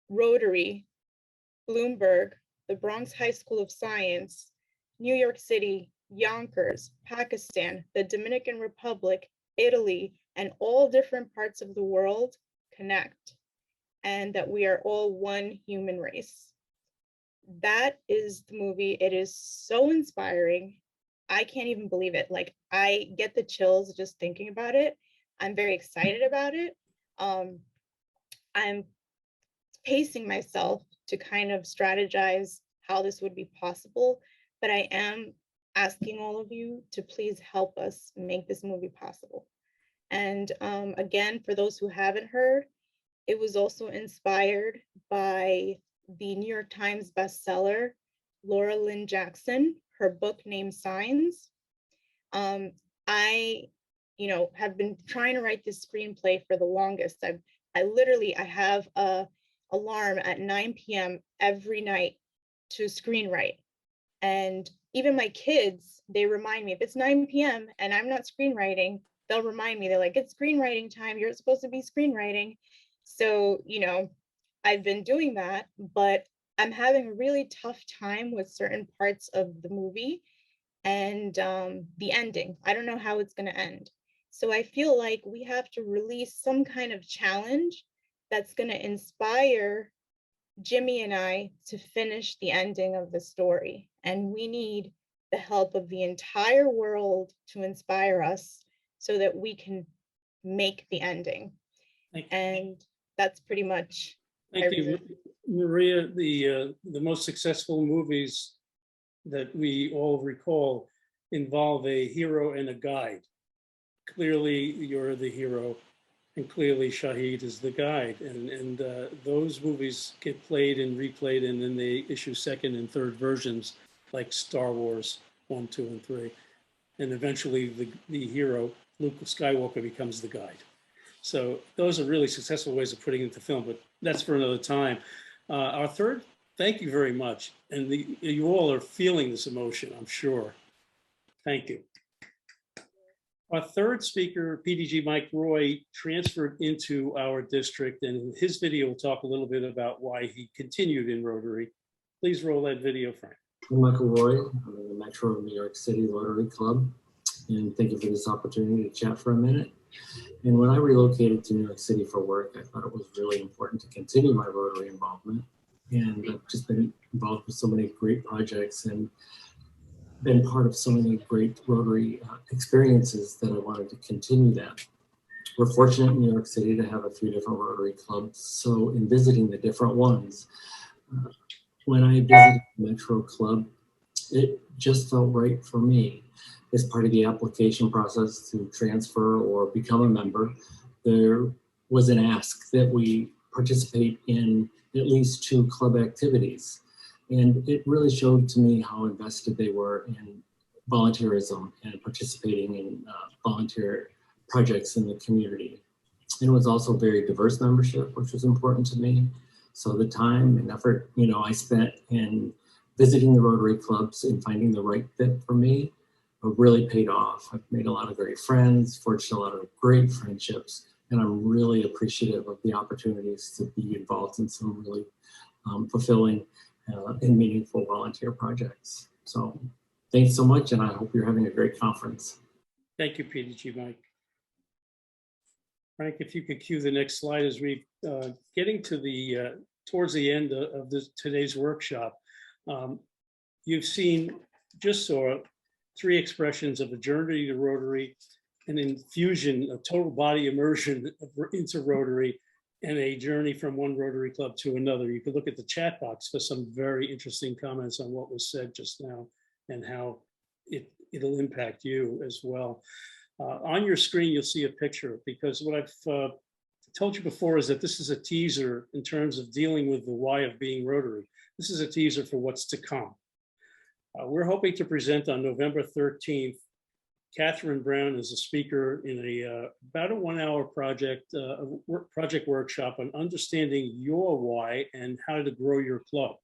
Rotary, Bloomberg, the Bronx High School of Science, New York City, Yonkers, Pakistan, the Dominican Republic, Italy, and all different parts of the world connect, and that we are all one human race. That is the movie. It is so inspiring. I can't even believe it. Like, I get the chills just thinking about it. I'm very excited about it. I'm pacing myself to kind of strategize how this would be possible, but I am asking all of you to please help us make this movie possible. And again, for those who haven't heard, it was also inspired by the New York Times bestseller, Laura Lynn Jackson, her book named Signs. I, you know, have been trying to write this screenplay for the longest. I have a alarm at 9 p.m. every night to screenwrite. And even my kids, they remind me, if it's 9 p.m. and I'm not screenwriting, they'll remind me, they're like, it's screenwriting time, you're supposed to be screenwriting. So, you know, I've been doing that, but I'm having a really tough time with certain parts of the movie and the ending. I don't know how it's going to end. So I feel like we have to release some kind of challenge that's going to inspire Jimmy and I to finish the ending of the story. And we need the help of the entire world to inspire us so that we can make the ending. And that's pretty much.
Thank you, Maria. The most successful movies that we all recall involve a hero and a guide. Clearly, you're the hero, and clearly Shahid is the guide. And those movies get played and replayed, and then they issue second and third versions, like Star Wars 1, 2, and 3. And eventually, the hero, Luke Skywalker, becomes the guide. So those are really successful ways of putting it into film, but that's for another time. Our third, thank you very much. And you all are feeling this emotion, I'm sure. Thank you. Our third speaker, PDG Mike Roy, transferred into our district, and his video will talk a little bit about why he continued in Rotary. Please roll that video, Frank.
I'm Michael Roy. I'm in the Metro New York City Rotary Club, and thank you for this opportunity to chat for a minute. And when I relocated to New York City for work, I thought it was really important to continue my Rotary involvement. And I've just been involved with so many great projects and been part of so many great Rotary experiences that I wanted to continue that. We're fortunate in New York City to have a few different Rotary clubs. So in visiting the different ones, when I visited the Metro Club, it just felt right for me. As part of the application process to transfer or become a member, there was an ask that we participate in at least 2 club activities. And it really showed to me how invested they were in volunteerism and participating in volunteer projects in the community. And it was also very diverse membership, which was important to me. So the time and effort, you know, I spent in visiting the Rotary clubs and finding the right fit for me really paid off. I've made a lot of great friends, forged a lot of great friendships, and I'm really appreciative of the opportunities to be involved in some really fulfilling and meaningful volunteer projects. So thanks so much, and I hope you're having a great conference.
Thank you, PDG Mike. Frank, if you could cue the next slide as we getting to the towards the end of today's workshop. You've seen, just saw 3 expressions of a journey to Rotary, an infusion, a total body immersion into Rotary, and a journey from one Rotary Club to another. You could look at the chat box for some very interesting comments on what was said just now and how it'll impact you as well. On your screen, you'll see a picture, because what I've told you before is that this is a teaser in terms of dealing with the why of being Rotary. This is a teaser for what's to come. We're hoping to present on November 13th. Catherine Brown is a speaker in about a 1-hour project workshop on understanding your why and how to grow your club.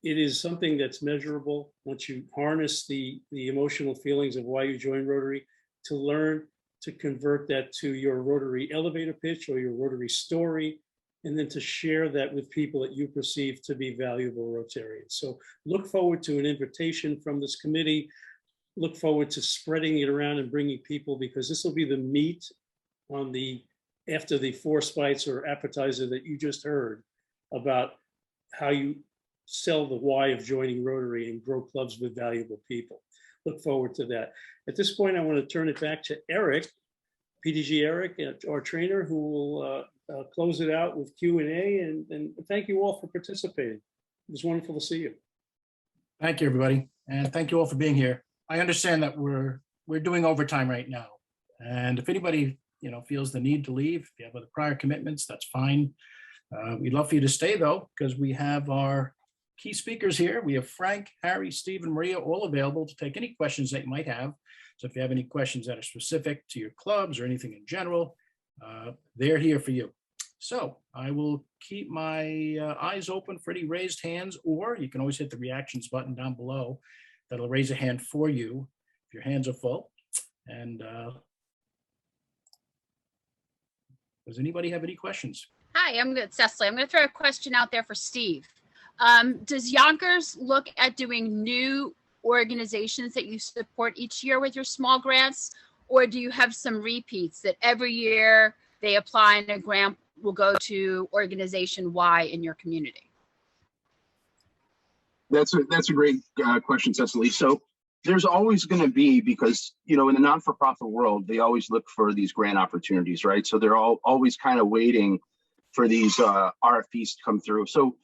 It is something that's measurable once you harness the emotional feelings of why you join Rotary, to learn to convert that to your Rotary elevator pitch or your Rotary story, and then to share that with people that you perceive to be valuable Rotarians. So look forward to an invitation from this committee. Look forward to spreading it around and bringing people, because this will be the meat on after the 4 spites or appetizer that you just heard about how you sell the why of joining Rotary and grow clubs with valuable people. Look forward to that. At this point, I want to turn it back to Eric, PDG Eric, our trainer, who will close it out with Q&A. And thank you all for participating. It was wonderful to see you.
Thank you, everybody. And thank you all for being here. I understand that we're doing overtime right now. And if anybody, feels the need to leave, if you have other prior commitments, that's fine. We'd love for you to stay, though, because we have our key speakers here. We have Frank, Harry, Steve, and Maria all available to take any questions that you might have. So if you have any questions that are specific to your clubs or anything in general, they're here for you. So I will keep my eyes open for any raised hands, or you can always hit the reactions button down below. That'll raise a hand for you if your hands are full. And does anybody have any questions?
Hi, I'm good, Cecily. I'm going to throw a question out there for Steve. Does Yonkers look at doing new organizations that you support each year with your small grants, or do you have some repeats that every year they apply and a grant will go to organization Y in your community?
That's a great question, Cecily. So there's always going to be, because, in the not-for-profit world, they always look for these grant opportunities, right? So they're always kind of waiting for these RFPs to come through. So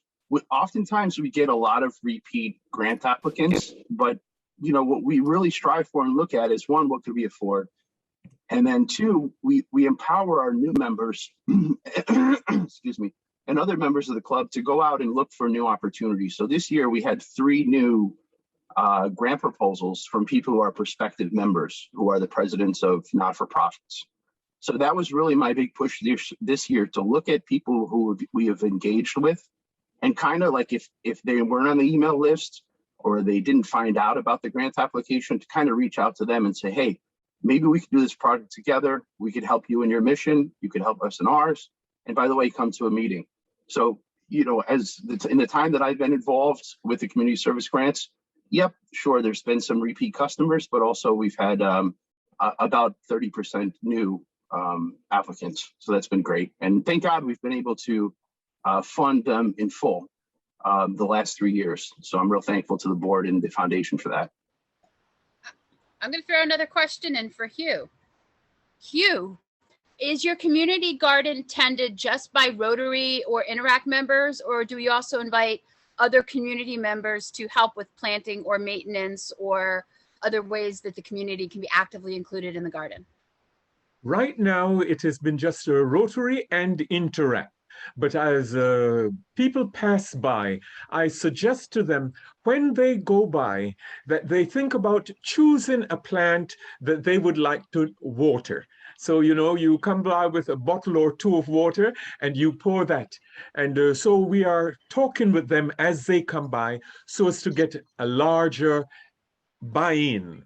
oftentimes we get a lot of repeat grant applicants, but, what we really strive for and look at is, 1, what could we afford? And then 2, we empower our new members, excuse me, and other members of the club to go out and look for new opportunities. So this year we had 3 new grant proposals from people who are prospective members, who are the presidents of not-for-profits. So that was really my big push this year, to look at people who we have engaged with, and kind of like if they weren't on the email list or they didn't find out about the grant application, to kind of reach out to them and say, hey, maybe we could do this project together. We could help you in your mission. You could help us in ours. And by the way, come to a meeting. So, in the time that I've been involved with the community service grants, yep, sure, there's been some repeat customers, but also we've had about 30% new applicants. So that's been great. And thank God we've been able to fund them in full the last 3 years. So I'm real thankful to the board and the foundation for that.
I'm going to throw another question in for Hugh. Hugh, is your community garden tended just by Rotary or Interact members, or do we also invite other community members to help with planting or maintenance or other ways that the community can be actively included in the garden?
Right now, it has been just a Rotary and Interact. But as people pass by, I suggest to them, when they go by, that they think about choosing a plant that they would like to water. So, you come by with a bottle or 2 of water and you pour that. And so we are talking with them as they come by, so as to get a larger buy-in.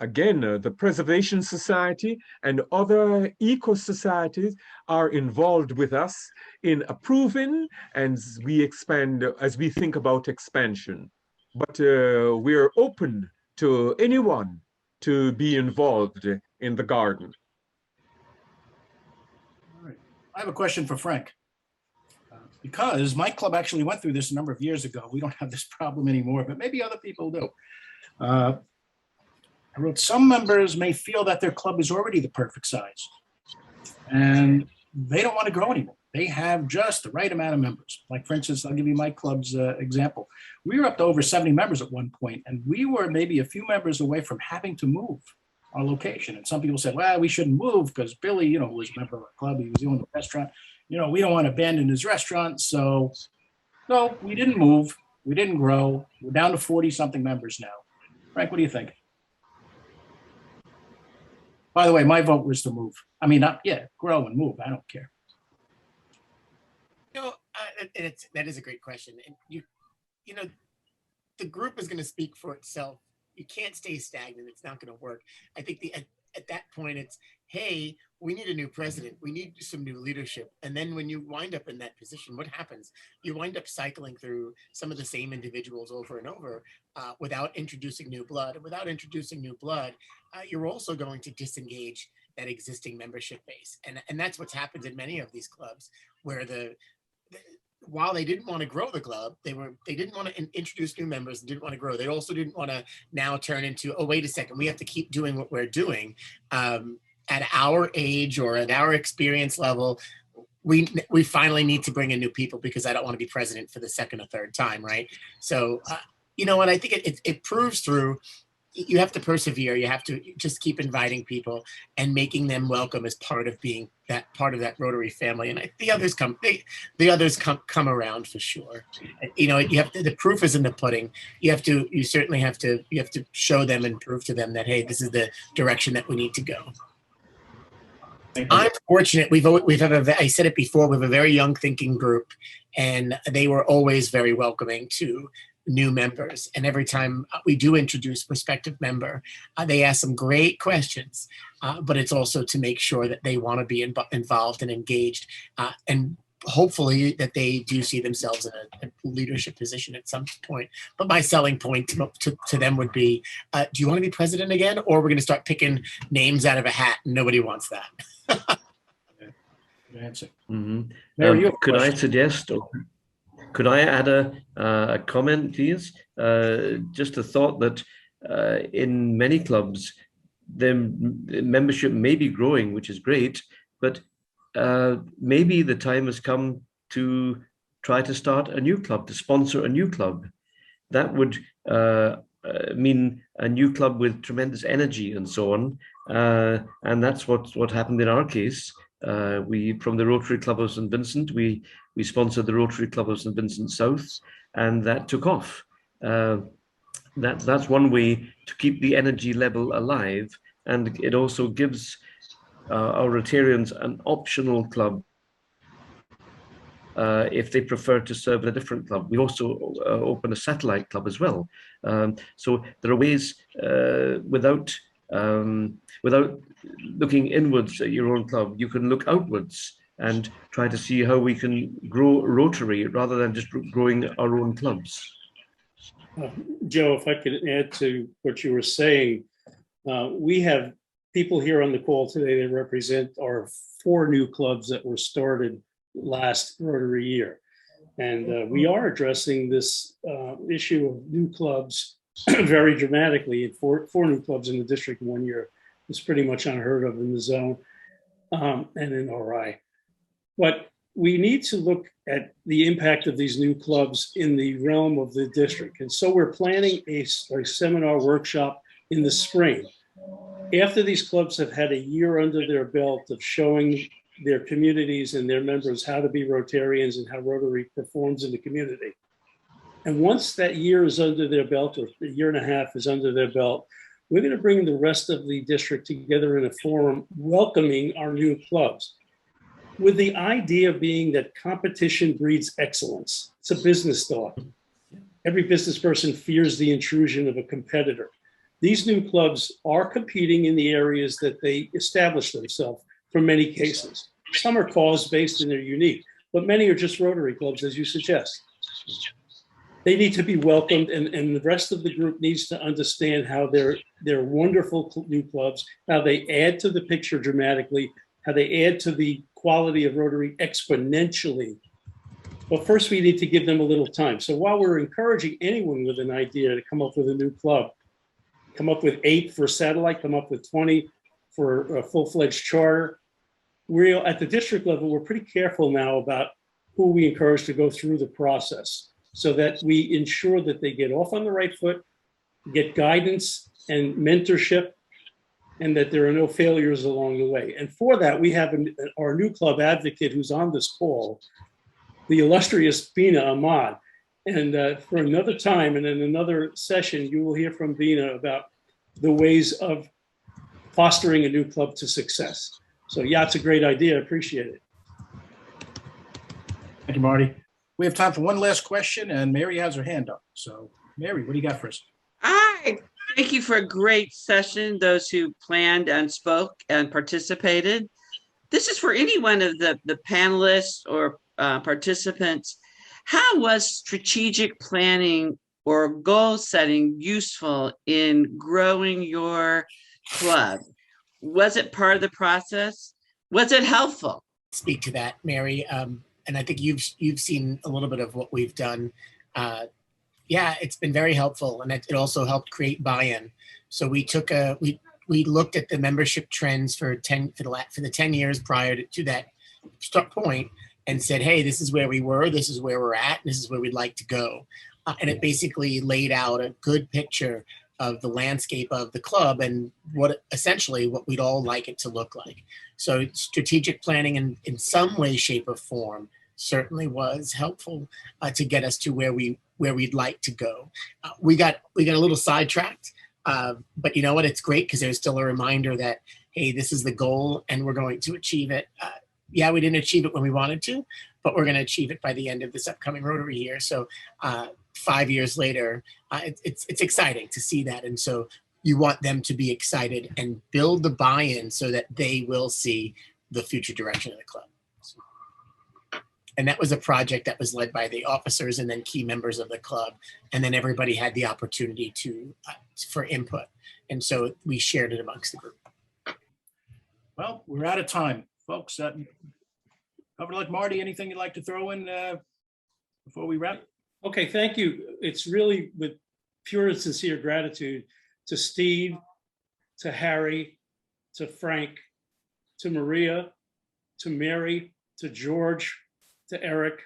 Again, the Preservation Society and other eco-societies are involved with us in approving, and we expand as we think about expansion. But we're open to anyone to be involved in the garden.
I have a question for Frank. Because my club actually went through this a number of years ago. We don't have this problem anymore, but maybe other people do. I wrote, some members may feel that their club is already the perfect size and they don't want to grow anymore. They have just the right amount of members. Like, for instance, I'll give you my club's example. We were up to over 70 members at one point, and we were maybe a few members away from having to move our location. And some people said, well, we shouldn't move because Billy, you know, was a member of our club. He was doing the restaurant. You know, we don't want to abandon his restaurant. So no, we didn't move. We didn't grow. We're down to 40 something members now. Frank, what do you think? By the way, my vote was to move. I mean, grow and move. I don't care.
You know, that is a great question. And you know, the group is going to speak for itself. You can't stay stagnant. It's not going to work. I think at that point, it's, hey, we need a new president. We need some new leadership. And then when you wind up in that position, what happens? You wind up cycling through some of the same individuals over and over without introducing new blood. And without introducing new blood, you're also going to disengage that existing membership base. And that's what's happened in many of these clubs, where while they didn't want to grow the club, they didn't want to introduce new members and didn't want to grow. They also didn't want to now turn into, oh, wait a second, we have to keep doing what we're doing. At our age or at our experience level, we finally need to bring in new people because I don't want to be president for the second or third time, right? So, you know, and I think it proves through, you have to persevere. You have to just keep inviting people and making them welcome as part of being that part of that Rotary family. And the others come around for sure. You know, you have to, the proof is in the pudding. You certainly have to show them and prove to them that, hey, this is the direction that we need to go. I'm fortunate. I said it before, we have a very young thinking group, and they were always very welcoming to new members. And every time we do introduce prospective member, they ask some great questions, but it's also to make sure that they want to be involved and engaged, and hopefully that they do see themselves in a leadership position at some point. But my selling point to them would be, do you want to be president again? Or we're going to start picking names out of a hat, and nobody wants that.
Could I suggest, or could I add a comment, please? Just a thought that in many clubs, the membership may be growing, which is great, but maybe the time has come to try to start a new club, to sponsor a new club. That would mean a new club with tremendous energy and so on. And that's what happened in our case. We, from the Rotary Club of St. Vincent, we sponsored the Rotary Club of St. Vincent South, and that took off. That's one way to keep the energy level alive, and it also gives our Rotarians an optional club if they prefer to serve in a different club. We also open a satellite club as well. So there are ways without looking inwards at your own club, you can look outwards and try to see how we can grow Rotary rather than just growing our own clubs.
Joe, if I could add to what you were saying, we have people here on the call today that represent our 4 new clubs that were started last Rotary year. And we are addressing this issue of new clubs very dramatically. 4 new clubs in the district in 1 year is pretty much unheard of in the zone and in RI. But we need to look at the impact of these new clubs in the realm of the district. And so we're planning a seminar workshop in the spring. After these clubs have had a year under their belt of showing their communities and their members how to be Rotarians and how Rotary performs in the community. And once that year is under their belt, or a year and a half is under their belt, we're going to bring the rest of the district together in a forum welcoming our new clubs, with the idea being that competition breeds excellence. It's a business thought. Every business person fears the intrusion of a competitor. These new clubs are competing in the areas that they establish themselves for many cases. Some are cause-based and they're unique, but many are just Rotary clubs, as you suggest. They need to be welcomed, and the rest of the group needs to understand how they're wonderful new clubs, how they add to the picture dramatically, how they add to the quality of Rotary exponentially. But first, we need to give them a little time. So while we're encouraging anyone with an idea to come up with a new club, come up with 8 for satellite, come up with 20 for a full-fledged charter, we're at the district level, we're pretty careful now about who we encourage to go through the process so that we ensure that they get off on the right foot, get guidance and mentorship, and that there are no failures along the way. And for that, we have our new club advocate who's on this call, the illustrious Bina Ahmad. And for another time and in another session, you will hear from Bina about the ways of fostering a new club to success. So yeah, it's a great idea. I appreciate it.
Thank you, Marty. We have time for one last question, and Mary has her hand up. So Mary, what do you got for us?
Hi, thank you for a great session, those who planned and spoke and participated. This is for any one of the panelists or participants. How was strategic planning or goal setting useful in growing your club? Was it part of the process? Was it helpful?
Speak to that, Mary. And I think you've seen a little bit of what we've done. Yeah, it's been very helpful, and it also helped create buy-in. So we took we looked at the membership trends for the 10 years prior to that start point, and said, hey, this is where we were, this is where we're at, and this is where we'd like to go. And it basically laid out a good picture of the landscape of the club and essentially what we'd all like it to look like. So strategic planning in some way, shape, or form certainly was helpful to get us to where we'd like to go. We got a little sidetracked, but you know what? It's great because there's still a reminder that, hey, this is the goal and we're going to achieve it. Yeah, we didn't achieve it when we wanted to, but we're going to achieve it by the end of this upcoming Rotary year. So 5 years later, it's exciting to see that. And so you want them to be excited and build the buy-in so that they will see the future direction of the club. And that was a project that was led by the officers and then key members of the club. And then everybody had the opportunity for input. And so we shared it amongst the group.
Well, we're out of time, folks. Governor Marty, anything you'd like to throw in before we wrap?
Okay, thank you. It's really with pure and sincere gratitude to Steve, to Harry, to Frank, to Maria, to Mary, to George, to Eric,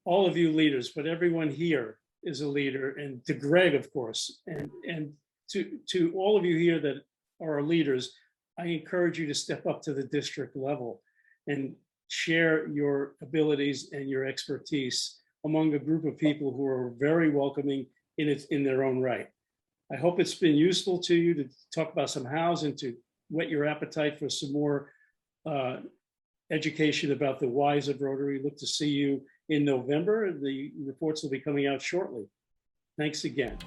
all of you leaders, but everyone here is a leader, and to Greg, of course, and to all of you here that are leaders, I encourage you to step up to the district level and share your abilities and your expertise among a group of people who are very welcoming in their own right. I hope it's been useful to you to talk about some hows and to whet your appetite for some more education about the whys of Rotary. Look to see you in November. The reports will be coming out shortly. Thanks again.